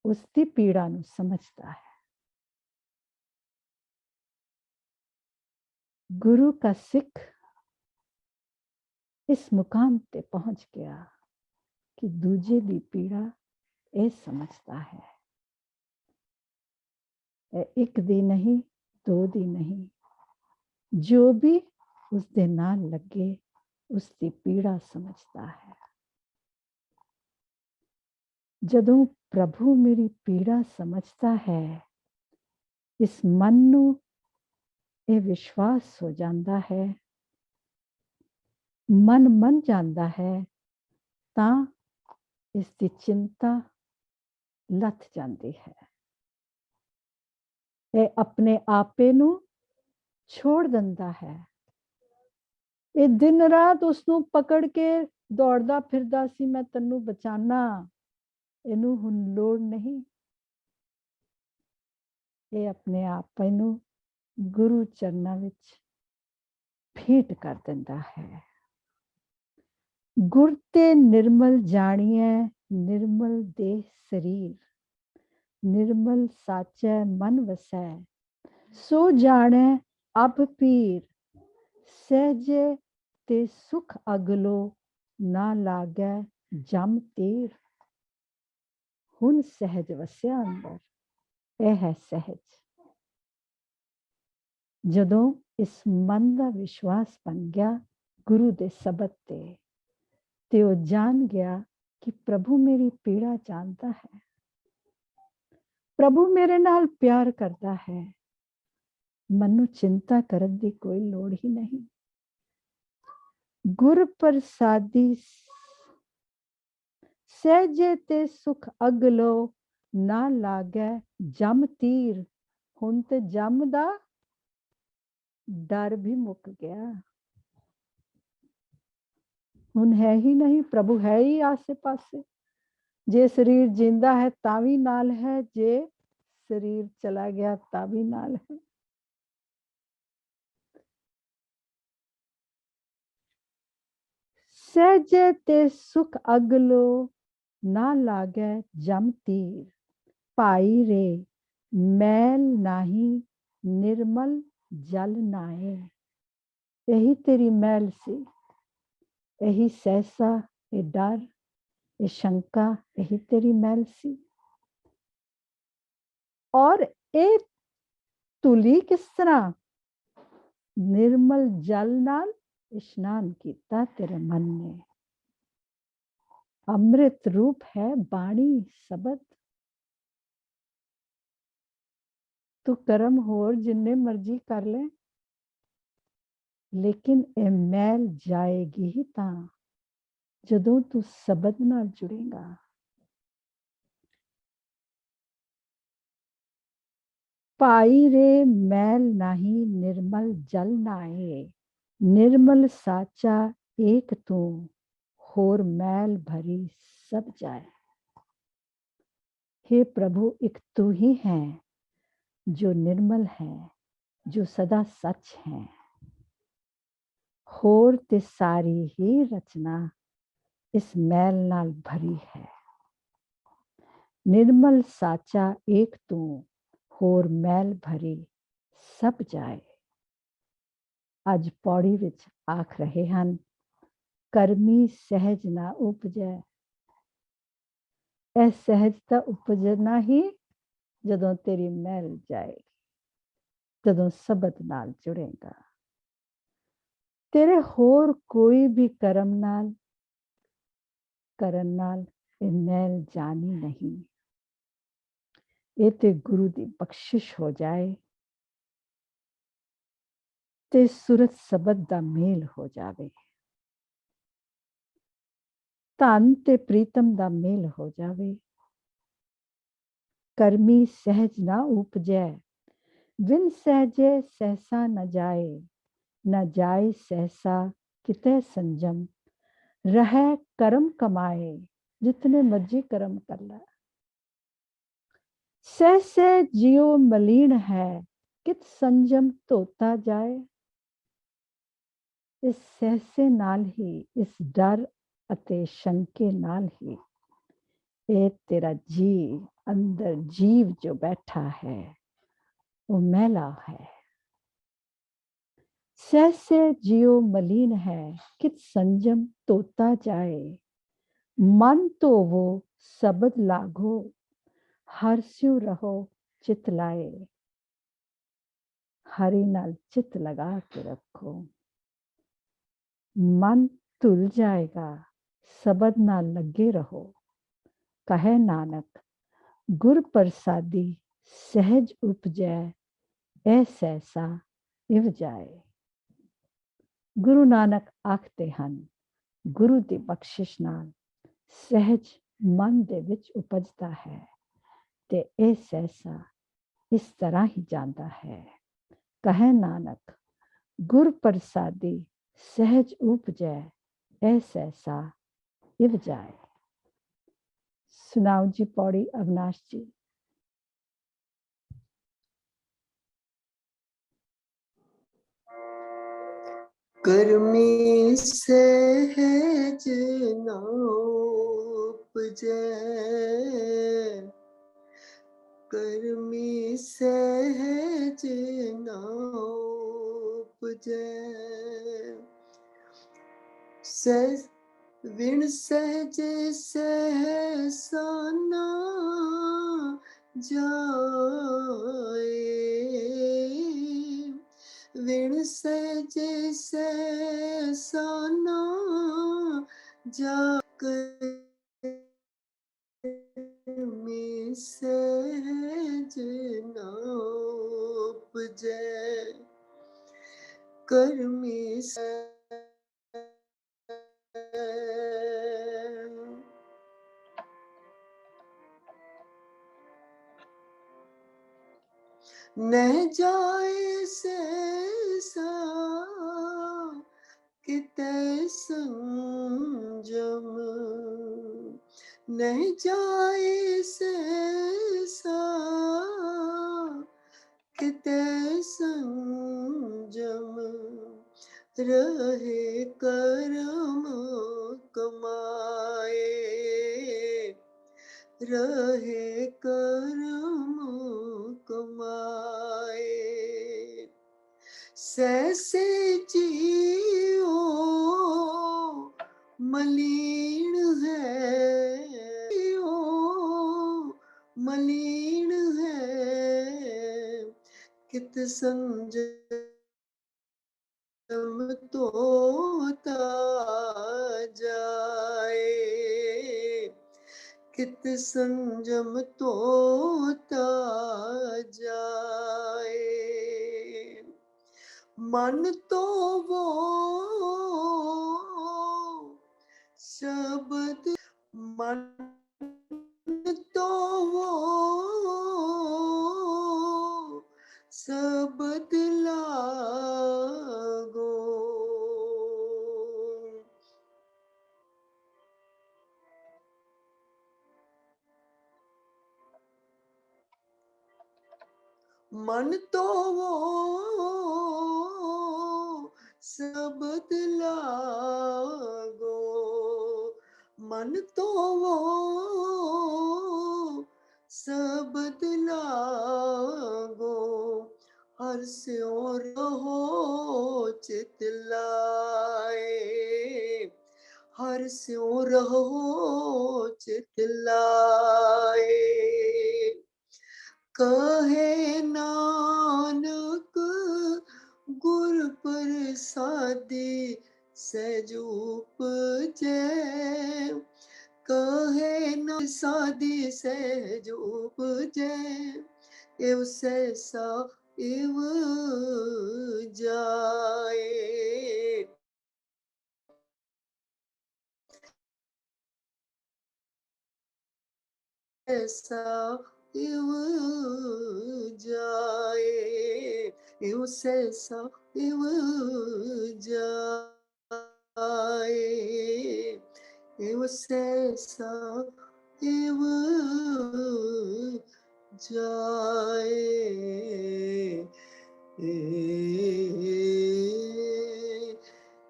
Speaker 6: ਉਸਦੀ ਪੀੜਾ ਨੂੰ ਸਮਝਦਾ ਹੈ। गुरु का सिख इस मुकाम पे पहुंच गया कि दूजे दी पीड़ा ये समझता है। एक दी नहीं, दो दी नहीं, जो भी उस दे नाल लगे उसकी पीड़ा समझता है। जदों प्रभु मेरी पीड़ा समझता है, इस मन नू ਇਹ ਵਿਸ਼ਵਾਸ ਹੋ ਜਾਂਦਾ ਹੈ, ਮਨ ਮੰਨ ਜਾਂਦਾ ਹੈ, ਤਾਂ ਇਸ ਦੀ ਚਿੰਤਾ ਲੱਥ ਜਾਂਦੀ ਹੈ। ਇਹ ਆਪਣੇ ਆਪੇ ਨੂੰ ਛੋੜ ਦਿੰਦਾ ਹੈ। ਇਹ ਦਿਨ ਰਾਤ ਉਸ ਨੂੰ ਪਕੜ ਕੇ ਦੌੜਦਾ ਫਿਰਦਾ ਸੀ, ਮੈਂ ਤੈਨੂੰ ਬਚਾਨਾ, ਇਹਨੂੰ ਹੁਣ ਲੋੜ ਨਹੀਂ। ਇਹ ਆਪਣੇ ਆਪੇ ਨੂੰ ਗੁਰੂ ਚਰਨਾਂ ਵਿੱਚ ਭੇਟ ਕਰ ਦਿੰਦਾ ਹੈ। ਗੁਰ ਤੇ ਨਿਰਮਲ ਜਾਣੀਐ, ਨਿਰਮਲ ਦੇਹ ਸਰੀਰ, ਨਿਰਮਲ ਸਾਚੈ ਮਨ ਵਸੈ, ਸੋ ਜਾਣੈ ਅਬ ਪੀਰ, ਸਹਿਜੇ ਤੇ ਸੁਖ ਅਗਲੋ, ਨਾ ਲਾਗੈ ਜਮ ਤੀਰ। ਹੁਣ ਸਹਿਜ ਵਸਿਆ ਅੰਦਰ, ਇਹ ਹੈ ਸਹਿਜ। ਜਦੋਂ ਇਸ ਮਨ ਦਾ ਵਿਸ਼ਵਾਸ ਬਣ ਗਿਆ ਗੁਰੂ ਦੇ ਸ਼ਬਦ ਤੇ ਉਹ ਜਾਣ ਗਿਆ ਕਿ ਪ੍ਰਭੂ ਮੇਰੀ ਪੀੜਾ ਜਾਣਦਾ ਹੈ, ਪ੍ਰਭੂ ਮੇਰੇ ਨਾਲ ਪਿਆਰ ਕਰਦਾ ਹੈ, ਮੈਨੂੰ ਚਿੰਤਾ ਕਰਨ ਦੀ ਕੋਈ ਲੋੜ ਹੀ ਨਹੀਂ। ਗੁਰ ਪ੍ਰਸਾਦੀ ਸਹਿਜੇ ਤੇ ਸੁਖ ਅਗਲੋ, ਨਾ ਲਾਗੈ ਜਮ ਤੀਰ। ਹੁਣ ਤੇ ਜਮ ਦਾ डर भी मुक गया, ਹੁਣ ਹੈ ਹੀ ਨਹੀਂ, ਪ੍ਰਭੂ ਹੈ ਹੀ ਆਸੇ ਪਾਸੇ। ਜੇ ਸਰੀਰ ਜਿੰਦਾ ਹੈ ਤਾਂ ਵੀ ਨਾਲ ਹੈ, ਜੇ ਸਰੀਰ ਚਲਾ ਗਿਆ ਤਾਂ ਵੀ ਨਾਲ ਹੈ। ਸਹਿਜੇ ਤੇ ਸੁਖ ਅਗਲੋ, ਨਾ ਲਾਗੈ ਜਮ ਤੀਰ। ਭਾਈ ਰੇ ਮੈਲ ਨਾਹੀ, ਨਿਰਮਲ ਜਲ ਨਾਏ। यही तेरी मैल सी, यही सहसा, ये डर, ये शंका, यही तेरी मैल सी। और ये तुली किस तरह? निर्मल जल नाल इशनान कीता तेरे मन ने। अमृत रूप है बाणी शब्द। तू कर्म होर जिन्ने मर्जी कर ले, लेकिन ये मैल जाएगी ही तां जदों तू शब्द नाल जुड़ेगा। पाई रे मैल नाही, निर्मल जल नाए। निर्मल साचा एक तू, होर मैल भरी सब जाए। हे प्रभु, एक तू ही है जो निर्मल है, जो सदा सच है। होर ते सारी ही रचना इस मैल नाल भरी है। निर्मल साचा एक तू, होर मैल भरी सब जाए। अज पौड़ी विच आख रहे हन, करमी सहज ना उपजै, ਇਹ ਸਹਿਜਤਾ ਉਪਜਣਾ ਹੀ ਜਦੋਂ ਤੇਰੀ ਮਹਿਲ ਜਾਏਗੀ, ਜਦੋਂ ਸ਼ਬਦ ਨਾਲ ਜੁੜੇਗਾ। ਤੇਰੇ ਹੋਰ ਕੋਈ ਵੀ ਕਰਮ ਨਾਲ ਕਰਨ ਨਾਲ ਇਹ ਮਹਿਲ ਜਾਣੀ ਨਹੀਂ। ਇਹ ਤੇ ਗੁਰੂ ਦੀ ਬਖਸ਼ਿਸ਼ ਹੋ ਜਾਏ ਤੇ ਸੁਰਤ ਸ਼ਬਦ ਦਾ ਮੇਲ ਹੋ ਜਾਵੇ, ਧਨ ਤੇ ਪ੍ਰੀਤਮ ਦਾ ਮੇਲ ਹੋ ਜਾਵੇ। ਕਰਮੀ ਸਹਿਜ ਨਾ ਉਪਜੈ, ਵਿਨ ਸਹਿਜੇ ਸਹਿਸਾ ਨ ਜਾਏ। न जाए सहसा किते संजम, रहे कर्म कमाए। जितने मर्जी कर्म कर ले। सहसे जियो मलीन है, कित संजम धोता जाए। इस सहसे नाल ही, इस डर अते शंके नाल ही ये तेरा जी अंदर जीव जो बैठा है वो मैला है। सहसे जियो मलीन है, कित संजम धोता जाए। मन तो वो शब्द लागो, हर स्यु रहो चित लाए। हरि नाल चित लगा के रखो, मन धुल जाएगा, शब्द नाल लगे रहो। कहे नानक गुर प्रसादी सहज उपजै, ऐ सहसा इव जाए। गुरु नानक आखते ਹਨ, गुरु ਦੀ ਬਖਸ਼ਿਸ਼ ਨਾਲ ਸਹਿਜ ਮਨ ਦੇ ਵਿੱਚ ਉਪਜਦਾ ਹੈ ਤੇ ਇਹ ਸਹਿਸਾ ਇਸ ਤਰ੍ਹਾਂ ਹੀ ਜਾਂਦਾ ਹੈ। ਕਹੇ ਨਾਨਕ ਗੁਰ ਪ੍ਰਸਾਦੀ ਸਹਿਜ ਉਪਜੈ, ਇਹ ਸਹਿਸਾ ਇਵ ਜਾਏ। ਸੁਣਾਓ ਜੀ ਪੌੜੀ ਅਵਨਾਸ਼ ਜੀ।
Speaker 5: कर्मी सहज न उपजै, कर्मी सहज न उपजै। सहज विण सहज सहसा न जाए। विण सहज सहसा न जाकर, में सहज न उपजै। कर्मी न जाए सहसा किते संजम। न जाए सहसा किते संजम। रहे कर्म कमाए, रहे कर्म कमाए। सहसे जियो मलीन है, जियो मलीन है। कित संजम तोता जाए। कित संजम तोता जाए। मन तो वो शब्द, मन तो वो शब्द लागो। मन तो वो शब्द लागो। मन तो वो शब्द लागो। हर स्यो रहो चित लाए। हर स्यो रहो चित लाए। कहे नानक गुर प्रसादे सहज उपजै। कहे न सादे सहज उपजै। एव सहसा एव जाए। ऐसा एव जाए। एव सहसा एव जाए। एव सहसा एव जाए।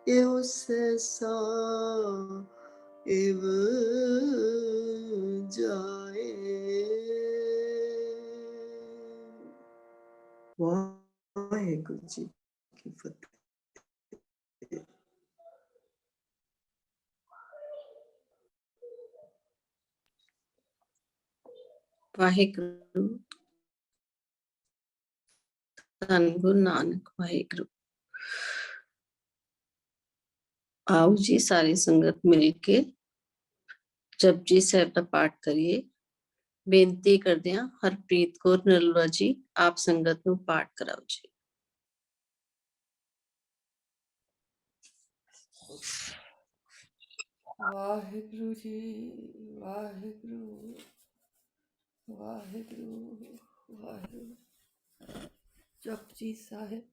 Speaker 5: एव सहसा एव जाए। वाहेगुरु जी की फतेह।
Speaker 1: ਵਾਹਿਗੁਰੂ ਧੰਨ ਗੁਰੂ ਨਾਨਕ ਵਾਹਿਗੁਰੂ। आओ जी सारी संगत मिल के जपजी साहिब का पाठ करिए। बेनती करदे हां हरप्रीत कौर नलवा जी आप संगत नूं पाठ कराओ जी।
Speaker 7: वाहिगुरु जी वाहिगुरु वाहिगुरु वाहिगुरु। जपजी साहिब।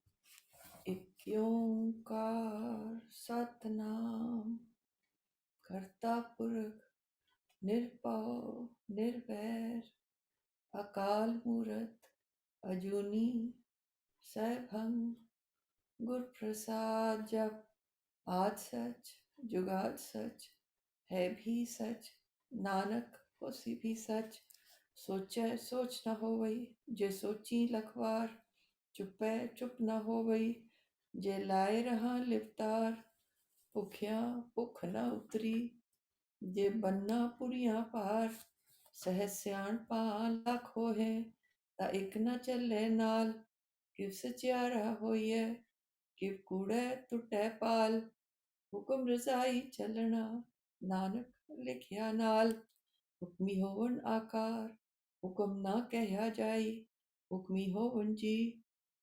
Speaker 7: एक ओंकार सतनाम करता पुरख निरभउ निर्वैर अकाल मूरत अजूनी सैभं गुर प्रसाद। जप आद सच जुगाद सच है भी सच नानक होसी भी सच। सोचै सोच न होवई जे सोची लखवार। चुपै चुप न होवई जे लाए रहा लिवतार। भुखिया भुख न उतरी जे बन्ना पुरिया पार। सहज सियाणपा लख होए ता इक न चले नाल। किव सचियारा होइए किव कूड़ै टुटै पाल। हुक्म रजाई चलना नानक लिखिया नाल। हुक्मी होवन आकार हुक्म ना कहया जाई। हुक्मी होवन जी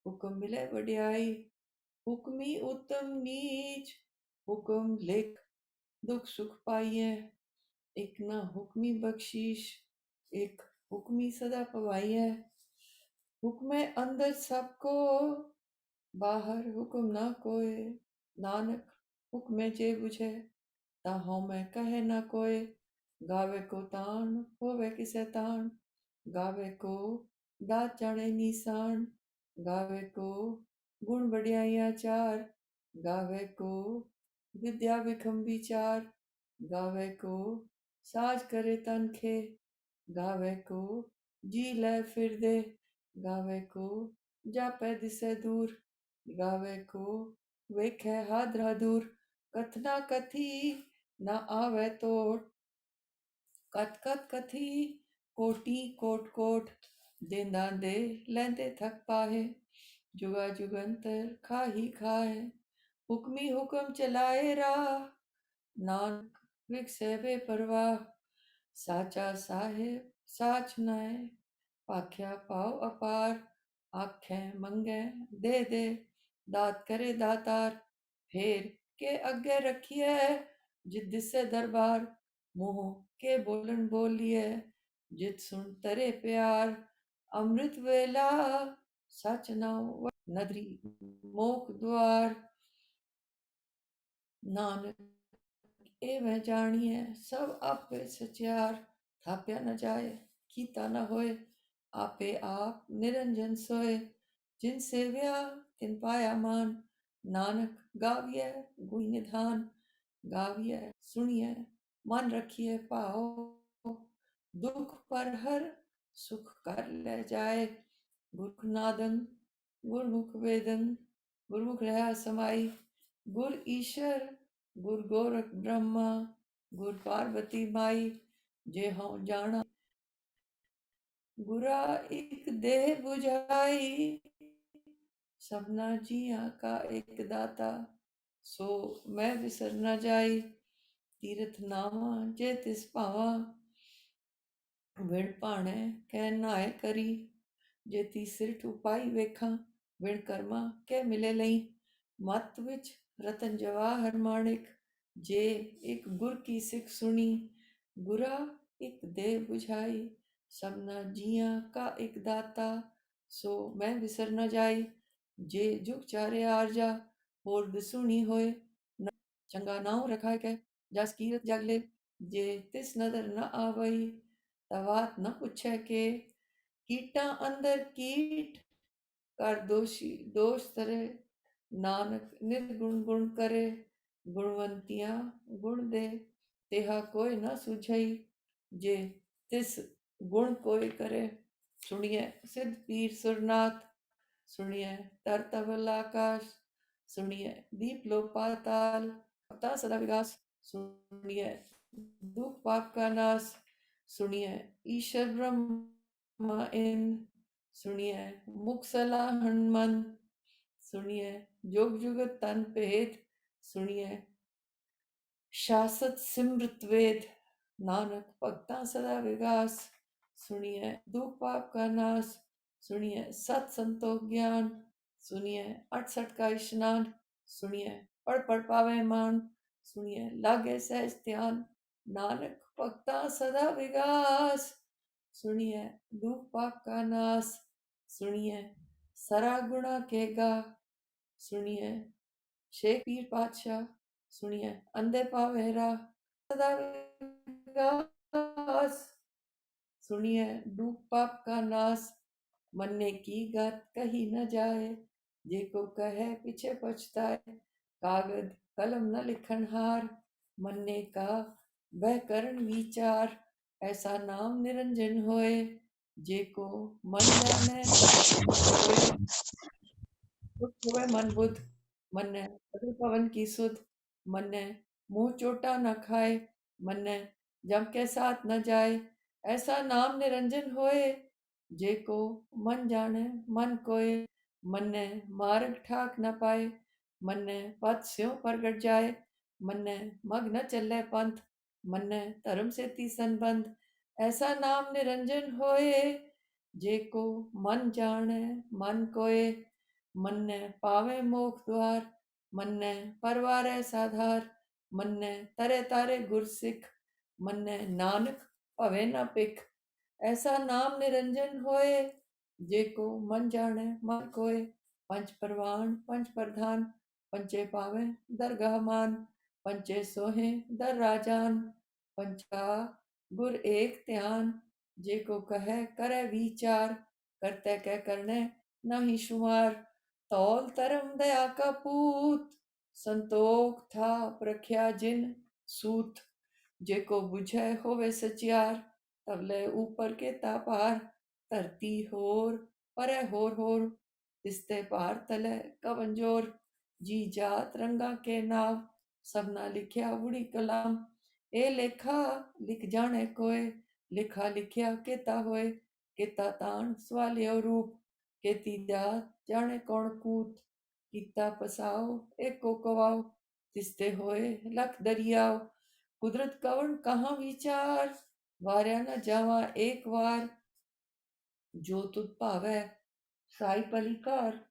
Speaker 7: हुक्म मिले वड्याई। हुक्मी उत्तम नीच हुक्म लिख दुख सुख पाइए। एक ना हुक्मी बख्शीश एक हुक्मी सदा पवाइए। हुक्मे अंदर सबको बाहर हुक्म ना कोय। नानक हुक्मे जे बुझे ता हउमै कहे ना कोय। गावे को तान होवे किसे तान गावे को दात जाने निशान। गावे को गुण बढ़ियाइया चार गावे को विद्या विखम विचार। गावे को साज करे तन खे गावे को जी ले फिर दे। गावे को जापै दिसे दूर गावे को वेखे हादरा दूर। कथना कथी ना आवे तोट कथ कथ कथी कोटि कोट कोट। देंदा दे लेंदे थक पाहे जुगा जुगंतर खाही खाए। हुक्मी हुक्म चलाए राह नानक विकसे बेपरवाह। साचा साहिब साच नाय पाख्या पाओ अपार। आखें मंगे दे दे दात करे दातार। फेर के अगे रखिए जित दिसे दरबार। मुँह के बोलन बोलिए जित सुन तरे प्यार। अमृत वेला सच नाउ नदरी मोख द्वार। नानक एवं जानिए सब आपे सचियार। थाप्या न जाए कीता न होए आपे आप निरंजन सोए। जिन सेव्या तिन पाया मान नानक गाविय गुण निधान। गाविय सुनिए मन रखिए पाओ दुख पर हर सुख कर ले जाए। गुरमुख नादन गुरमुख वेदन गुरमुख रहा समाई। गुर ईश्वर गुर गोरख ब्रह्मा गुर पार्वती माई। जे हों जाना गुरा एक देह बुझाई सबना जिया का एक दाता सो मैं विसर न जाई तीरथ नावा जे तिस पावा विण भाणे कै नाए करी ਜੇ ਤੀਸਰਿਠ ਉਪਾਈ ਵੇਖਾਂ ਵਿਣ ਕਰਮਾ ਕਹਿ ਮਿਲੇ ਲਈ ਮਤ ਵਿੱਚ ਰਤਨ ਜਵਾਹਰ ਮਾਣਿਕ ਜੇ ਇੱਕ ਗੁਰ ਕੀ ਸਿੱਖ ਸੁਣੀ ਗੁਰਾ ਇੱਕ ਦੇ ਬੁਝਾਈ ਸਭਨਾ ਜੀਆਂ ਕਾ ਇੱਕ ਦਾਤਾ ਸੋ ਮੈਂ ਵਿਸਰ न ਜਾਈ ਜੇ ਜੁਗ ਚਾਰੇ ਆਰਜਾ ਹੋਰ ਦਿਸੁਣੀ ਹੋਏ ਚੰਗਾ ਨਾਉ ਰਖਾਇ ਕੈ ਜਸ ਕੀਰਤ ਜਗ ਲੈ ਜੇ ਤਿਸ ਨਦਰ ਨ ਆਵਈ ਤਵਾਤ ਨ ਪੁੱਛੈ ਕੇ ਕੀਟਾਂ ਅੰਦਰ ਕੀਟ ਕਰ ਦੋਸ਼ੀ ਦੋਸ਼ ਤਰੇ ਨਾਨਕ ਨਿਰਗੁਣ ਗੁਣ ਕਰੇ ਗੁਣਵੰਤੀਆਂ ਗੁਣ ਦੇ ਤਿਹਾ ਕੋਈ ਨਾ ਸੁਝਈ ਜੇ ਤਿਸ ਗੁਣ ਕੋਈ ਕਰੇ ਸੁਣੀਏ ਸਿੱਧ ਪੀਰ ਸੁਰਨਾਥ ਸੁਣੀਏ ਤਰ ਤਵਲ ਆਕਾਸ਼ ਸੁਣੀਏ दीप लोक पाताल अवता सदा विकास सुनिए दुख पाप का नाश सुनिए ईश्वर ब्रह्मा इन सुनिए मुख सलाहन मन सुनिए जोग जुगत तन भेद सुनिए शासत सिमृत वेद नानक भक्ता सदा विकास सुनिए दुख पाप का नाश सुनिए सत संतोख ज्ञान सुनिए 68 का स्नान सुनिए पढ़ पढ़ पावे मान सुनिए लागे सहज ध्यान नानक भक्ता सदा विकास सुनिए दुख पाप का नाश सुनिए सरा गुणा के गा सुनिए शेख पीर पातशाह सुनिए अंधे पावेरा सदा विकास सुनिए दुख पाप का नाश मन्ने की गात कही न जाए जे को कहे पीछे पछताए कागद कलम न लिखन हार मन्ने का वह करण विचार ऐसा नाम निरंजन होए जे को मन जाने होए मन बुध मन अग्नि पवन की सुध मन मुंह चोटा न खाए मन जम के साथ न जाए ऐसा नाम निरंजन होए जे को मन जाने मन कोय मन मार्ग ठाक न पाए मन पथ स्यों प्रगट जाए मन मग न चले पंथ मन धर्म से ती संबंध ऐसा नाम निरंजन होए जे को मन जाने मन कोय मन पावे मोख द्वार मन परवारे साधार मन तरे तारे गुर सिख मन नानक भवे न पिख ऐसा नाम निरंजन होए जे को मन जाने मन कोय पंच परवान पंच प्रधान पंचे पावे दरगाह मान पंचे सोहे दर राजान पंचा गुर एक ध्यान जे को कहे करे विचार करते कह करने नहीं शुमार तौल तरम दया का पूत संतोख था प्रख्या जिन सूत जे को बुझे होवे सचियार तबले ऊपर के तापार धरती होर परे होर तिस्ते पार तले कवंजोर जी जात रंगा के नाव सबना लिखया बुड़ी कलाम ए लेखा लिख जाने कोय लिखा लिखया केता होए केता तान सवालियो रूप केती जात जाने कौन कूत कीता पसाओ एको कवाओ तिस्ते होए लख दरियाओ कुदरत कवन कहाँ विचार वार्या न जावा एक वार जो तुध भावै साई पलिकार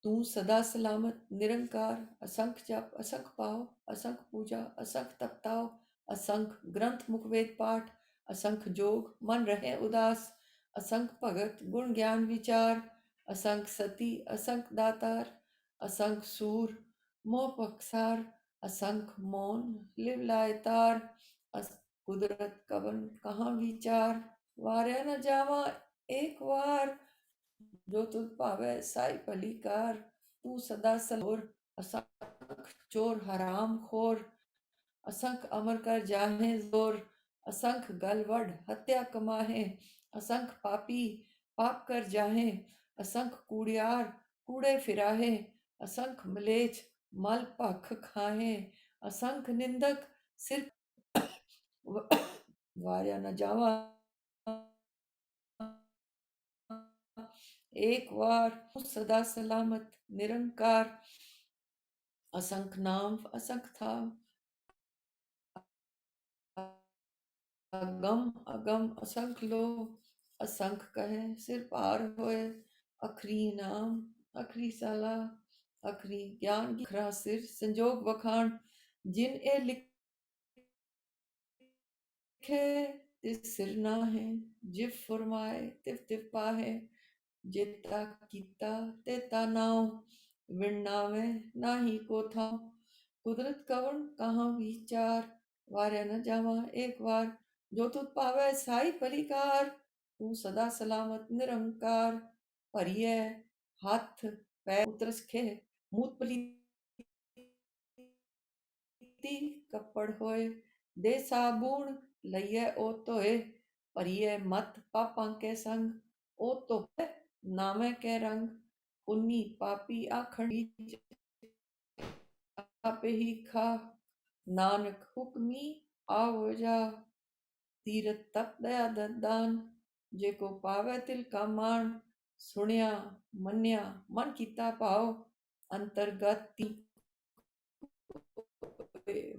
Speaker 7: तू सदा सलामत निरंकार असंख जप असंख पाओ असंख पूजा असंख तपताओ असंख ग्रंथ मुख वेद पाठ असंख जोग मन रहे उदास असंख भगत गुण ज्ञान विचार असंख सती असंख दातार असंख सूर मोह पक्षार असंख मौन लिव लाए तार कुदरत कवन कहाँ विचार वार्या न जावा एक वार जो तुझ पावे साई पलीकार तू सदा सलोर असंख चोर हराम खोर असंख अमर कर जाहे जोर असंख गलवड हत्या कमाहे असंख पापी पाप कर जाहे असंख कूड़ियार कूड़े फिराहे असंख मलेच मल भख खाहे असंख निंदक सिर वाया न जावा एक बार, सदा सलामत निरंकार, असंख नाम असंख थाम, अगम अगम असंख लो, असंख कहे सिर पार होए, अखरी नाम अखरी साला, अखरी ज्ञान की खरा सिर संजोग वखान, जिन ए लिखे तिस सिर ना है, जिव फरमाए तिव तिव पाहे, जेता कीता तेता नाव, विण नावे नाही को था, कुदरत कवण कहाँ विचार, वार्या न जावा एक बार, जो तुत पावे साई परिकार, तू सदा सलामत निरंकार, परिय हाथ पैर उतरस खे, मूत पलीती कपड़ होए, दे साबुन लइए ओ तोए, परिय मत पापां के संग, ओ तो नामे के रंग, पुन्नी पापी आखड़ी आपे ही खा, नानक हुक्मी आवो जा, तीरथ तप दया दान, जेको पावे तिल का मान, सुनिया मन्या मन कीता भाव, अंतर्गत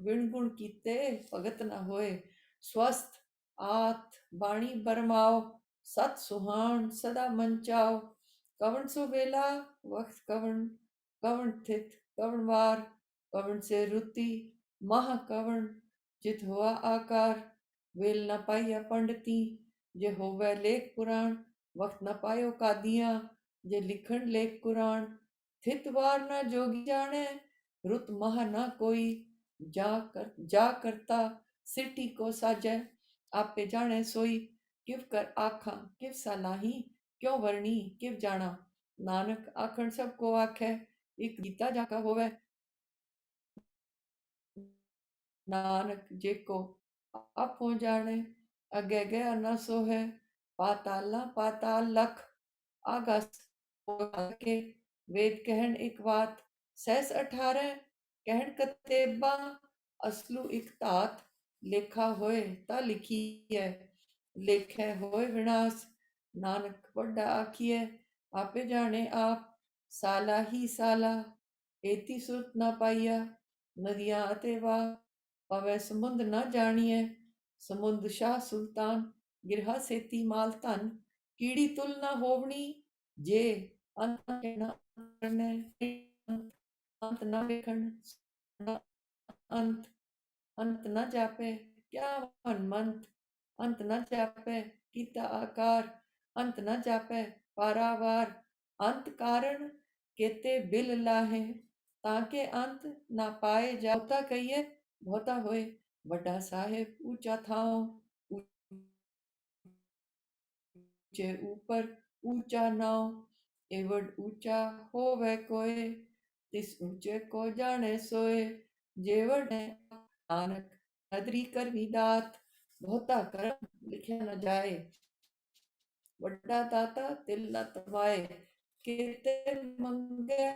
Speaker 7: विण गुण कीते भगत न होए, स्वस्थ आत बाणी बरमाओ, सत सुहान सदा मन चाओ, कवण सो वेला वक्त कवण, कवण थित कवण वार, कवण से रुति महा कवण, जित हुआ आकार, वेल न पाइया पंडिती, जे होवे लेख पुराण, वक्त न पायो कादियां, जे लिखण लेख कुरान, थित वार न जोगी जाने, रुत महा न कोई, जा करता सिटी को साजै, आपे जाने सोई, किव कर आखा किव सलाही, क्यों वर्णी किव जाना, नानक आखण सबको आखे, एक गीता जाका होवे, नानक जेको आप हो जाने, अगे गया न सो है, पाताला पाताल लख, आगस के, वेद कहन एक बात, सहस 18 कहन कतेबा, असलू एक तात, लेखा होए ता लिखी है, लेखे होए विनाश, नानक बड़ा आखिए, आपे जाने आप, साला ही साला, एती सुरत ना पाइया, नदियां अतेवा, पवे समुंद न जानिए, समुंद शाह सुल्तान, गिरहा सेती माल धन, कीड़ी तुल न होवनी, जे अंत न वेखण, अंत अंत न जापे क्या मनमंत, अंत न जापे कीता आकार, अंत न जापे पारावार, अंत कारण केते बिल लाहे, ताके अंत ना पाए जाता कहिए, बहुता होए बड़ा साहेब ऊंचा थाओ, ऊंचे ऊपर ऊंचा नाव, एवड ऊंचा होवे कोए, तिस ऊंचे को जाने सोए, जेवड है नानक नदरी करवी दात, बहुता करम लिखे न जाए, वड्डा दाता तिल न तमाए, केते मंगे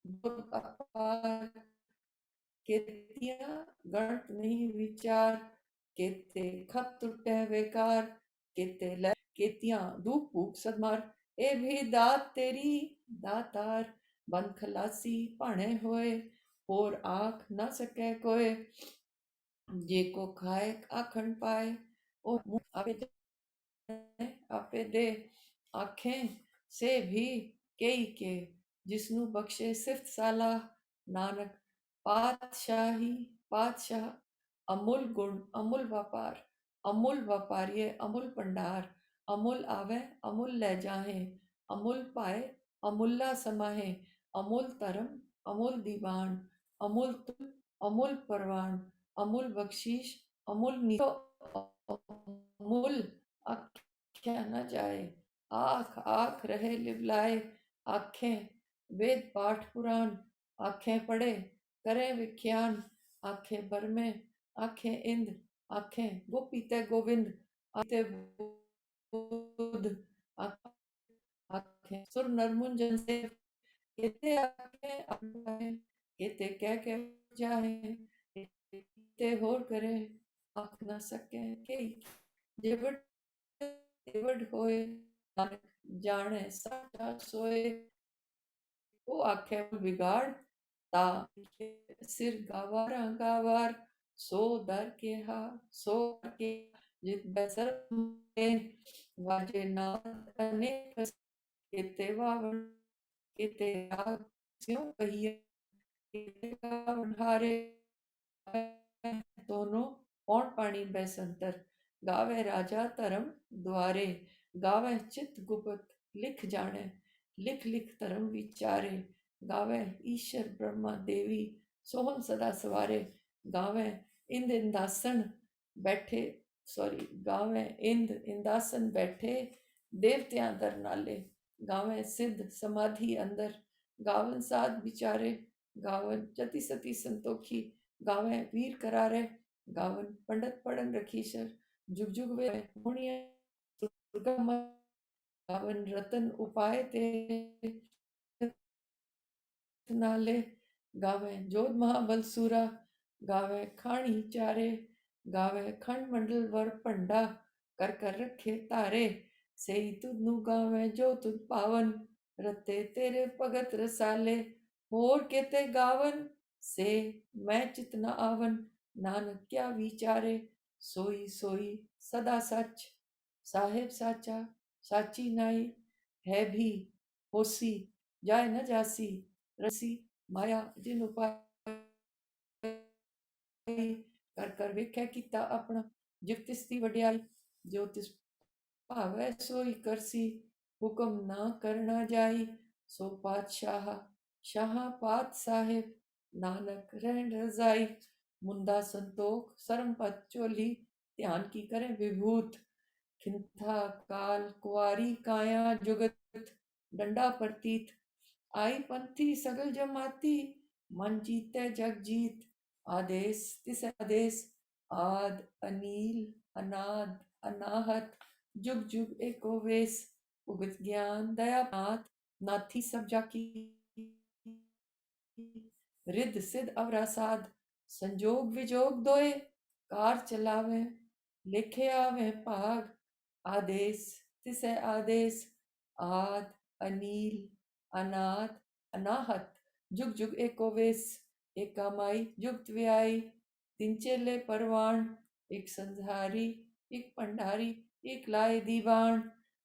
Speaker 7: बहुत अपार, केतिया गणत नहीं विचार, केते खप टूटे बेकार, केते ले केतिया दुख भूख सदमार, ए भी दात तेरी दातार, बन खलासी भाणे होए, और आख न सके कोए, जे को खाए आखन पाए, और मुँह आपे दे, आखें से भी कई के, जिसनु बख्शे सिफ्त साला, नानक पातशाही पातशाह, अमूल गुण अमूल व्यापार, अमूल व्यापारिये अमूल भंडार, अमूल आवे अमूल ले जाहे, अमूल पाए अमूला समाहे, अमूल धर्म अमूल दीवान, अमूल तुल अमूल परवान, अमूल बख्शीश अमूल नीतो, अमूल आख्या न जाए, आख आख रहे लिवलाए, आखें वेद पाठ पुराण, आखें पढ़े करे विख्यान, आखें बरमे आखें इंद, आखें गोपी ते गोविंद, आते बुध, आखें सुर नरमुंजन से, केते आखें अपनाए, केते कह के जाए, केते होर करे, आख न सके के जेवड़ तेवड़ होए नानक जाने साचा सोए वो आखे बिगाड़ ता सिर गावार गावार सो दर के हा सो के जित बेसर वाजे नाद अनेक केते वावन केते राग स्यों कहिए केते गावन हारे दोनों पौन पानी बैसंतर गावे राजा धर्म द्वारे गावे चित गुप्त लिख जाने लिख लिख धर्म विचारे गावे ईश्वर ब्रह्मा देवी सोहन सदा सवारे गावे इंद इंदासन बैठे सॉरी गावे इंद इंदासन बैठे देवत्यां दर नाले गावे सिद्ध समाधि अंदर गावन साध विचारे गावन जति सती संतोखी गावे वीर करारे गावन पंडित पढ़न रखीशर जुग जुग वे मुनिया दुर्गम गावन रतन उपाय ते नाले गावे जोध महाबल सूरा गावे खाणी चारे गावे खंड मंडल वर पंडा कर कर रखे तारे सेई तुनु गावे जो तुद पावन रते तेरे भगत रसाले होर केते गावन से मैं चित न आवन नानक क्या विचारे सोई सोई सदा सच साहेब साचा साची नाई है भी होसी जाय न जासी रसी माया जिन उपाय कर कर वेख्या कीता अपना जिव तिस दी वड्याई जो तिस भावै सोई करसी हुक्म ना करना जाई सो पातशाह शाह पात साहिब नानक रहन रजाई मुंदा संतोख सरम पत चोली ध्यान की करे विभूत खिंथा काल कुआरी काया जुगत डंडा प्रतीत आई पंथी सगल जमाती मन जीते जग जीत आदेश तिस आदेश आद अनील अनाद अनाहत जुग जुग एको वेश उगत ज्ञान दया नाथ नाथी सब जाकी रिद सिद्ध अवरासाद संजोग विजोग दोए कार चलावे लिखे आवे भाग आदेश तिसे आदेश आद अनील अनाथ अनाहत जुग जुग एको वेश एक कामाई जुगत व्याई तीन चेले परवान एक संधारी एक पंडारी एक लाए दीवान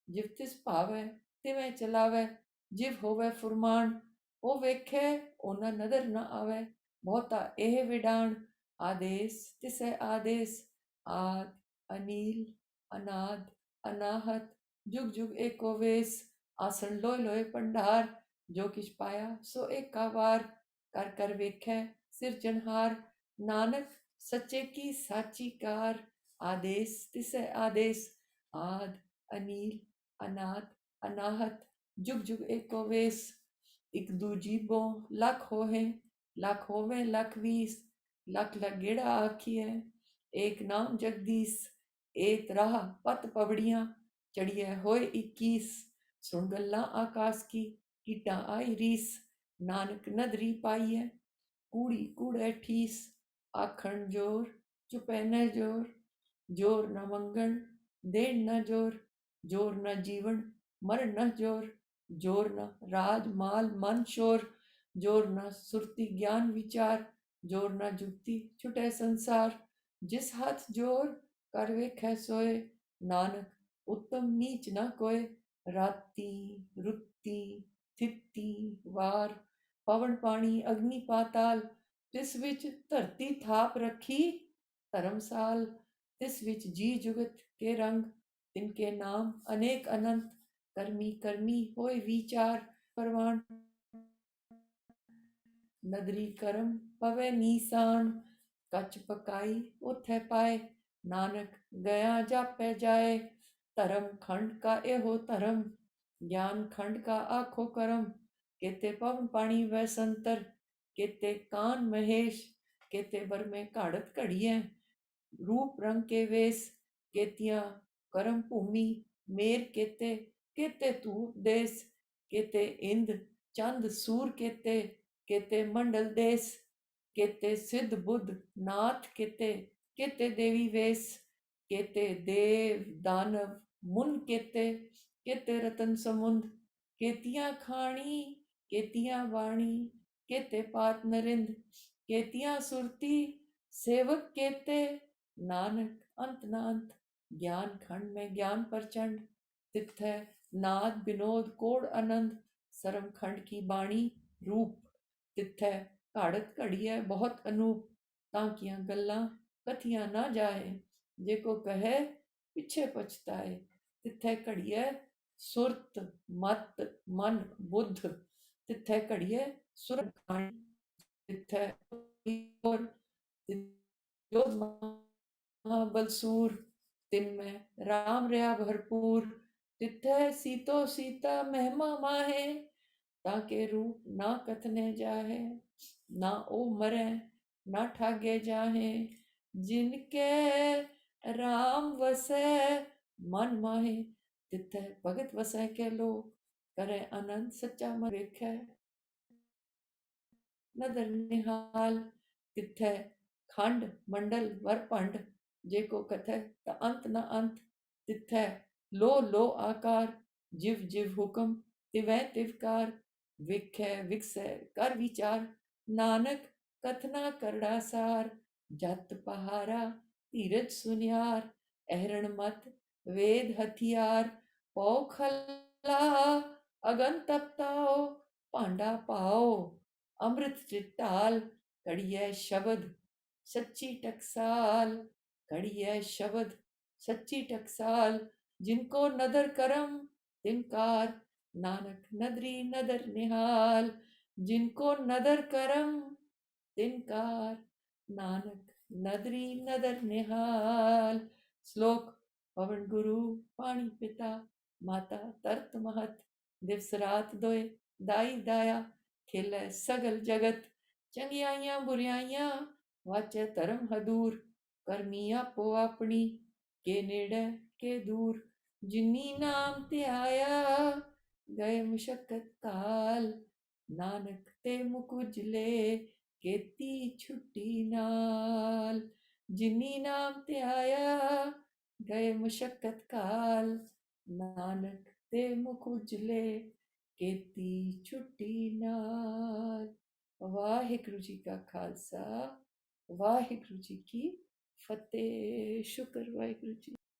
Speaker 7: जिव तिस भावे तिवें चलावे जिव होवे फुरमान ਉਹ ਵੇਖੇ ਉਹਨਾਂ ਨਜ਼ਰ ਨਾ ਆਵੇ ਬਹੁਤਾ ਇਹ ਵਿਡਾਣ ਆਦੇਸ ਤਿਸੈ ਆਦੇਸ ਆਦ ਅਨੀਲ ਅਨਾਦ ਅਨਾਹਤ जुग जुग एको वेश आसन लोय लोय पंडार जो किछ पाया सो एका वार कर कर वेखै सिरजनहार नानक सच्चे की साची कार आदेश तिसै आदेश आद अनील अनाद अनाहत जुग जुग एको वेश एक दूजी बो लख होवे लख वीस लख गेड़ा आखिए एक नाम जगदीश एक राह पत पवड़ियां चढ़िए होए 21 सुन गल्ला आकाश की कीटा आई रीस नानक नदरी पाइए कूड़ी कूड़े ठीस आखण जोर चुपे न जोर जोर न मंगण देण न जोर जोर न जीवन मर न जोर जोर न राज माल मन शोर जोर न सुरती ज्ञान विचार जोर न जुक्ति छुटे संसार जिस हाथ जोर कर वेखै सोए नानक उत्तम नीच न कोय राती रुती थिती वार पवन पानी अग्नि पाताल तिस विच धरती थाप रखी धर्मसाल तिस विच जी जुगत के रंग तिनके नाम अनेक अनंत कर्मी कर्मी होय विचार परवान नदरी करम पवे नीसान कच पकाई उथे पाए नानक गया जापे जाए धर्म खंड का एहो धर्म ज्ञान खंड का आखो करम केते पवन पानी व संतर केते कान महेश केते बर में काढ़त कढ़िए रूप रंग के वेश केतिया करम भूमि मेर केते केते तू देश केते इंद चंद सूर केते केते मंडल देश केते सिद्ध बुद्ध नाथ केते केते देवी वेस, केते देव दानव मुन, केते रतन समुंद, केतियां खाणी, केतियां वाणी, केते पात नरिंद, केतियां सुरती सेवक केते, नानक अंत न अंत। ज्ञान खंड में ज्ञान प्रचंड, तिथै नाद विनोद कोड आनंद, सरम खंड की बाणी रूप, तिथै घाड़त घड़िए बहुत अनूप, तांकियां गल्लां कथियां ना जाए, जेको कहे पिछे पछताए, तिथै घड़िए सुरत मत मन बुद्ध, तिथै घड़िए सुर खाणी, तिथै योध महाबलसूर, तिनमें राम रहा भरपूर, तिथै सीतो सीता महिमा माहे, ताके रूप ना कथने जाहे, ना ओ मरे ना ठागे जाहे, जिनके राम वसै मन माहे, तिथै भगत वसै के लोग, करे आनंद सच्चा मन वेखै, नदर निहाल, तिथै खंड मंडल वर भंड, जेको कथै त अंत न अंत, तिथै लो लो आकार, जिव जिव हुक्म तिवै तिवकार, विखै विकसै कर विचार, नानक कथना करड़ा सार, जत पहारा धीरज सुनियार, अहरण मत वेद हथियार, पौ खला अगन तपताओ, भांडा पाओ अमृत चिट्टाल, कड़ियै शब्द सच्ची टकसाल, कड़ियै शब्द सच्ची टकसाल, जिनको नदर करम तिनकार, नानक नदरी नदर निहाल, जिनको नदर करम तिनकार, नानक नदरी नदर निहाल। श्लोक पवन गुरु पानी पिता, माता तरत महत, दिवस रात दोए दाई दाया, खेलै सगल जगत, चंगियाइयां बुरियाइयां वाचे धर्म हदूर, करमी आपो अपनी के नेड़े के दूर, जिनी नाम ते आया गए मुशक्कत काल, नानक ते मुख उजले केती छुट्टी नाल, जिनी नाम ते आया गए मुशक्कत काल, नानक ते मुख उजले केती छुट्टी नाल। वाहिगुरु जी का खालसा, वाहिगुरु जी की फतेह। शुक्र वाहिगुरु जी।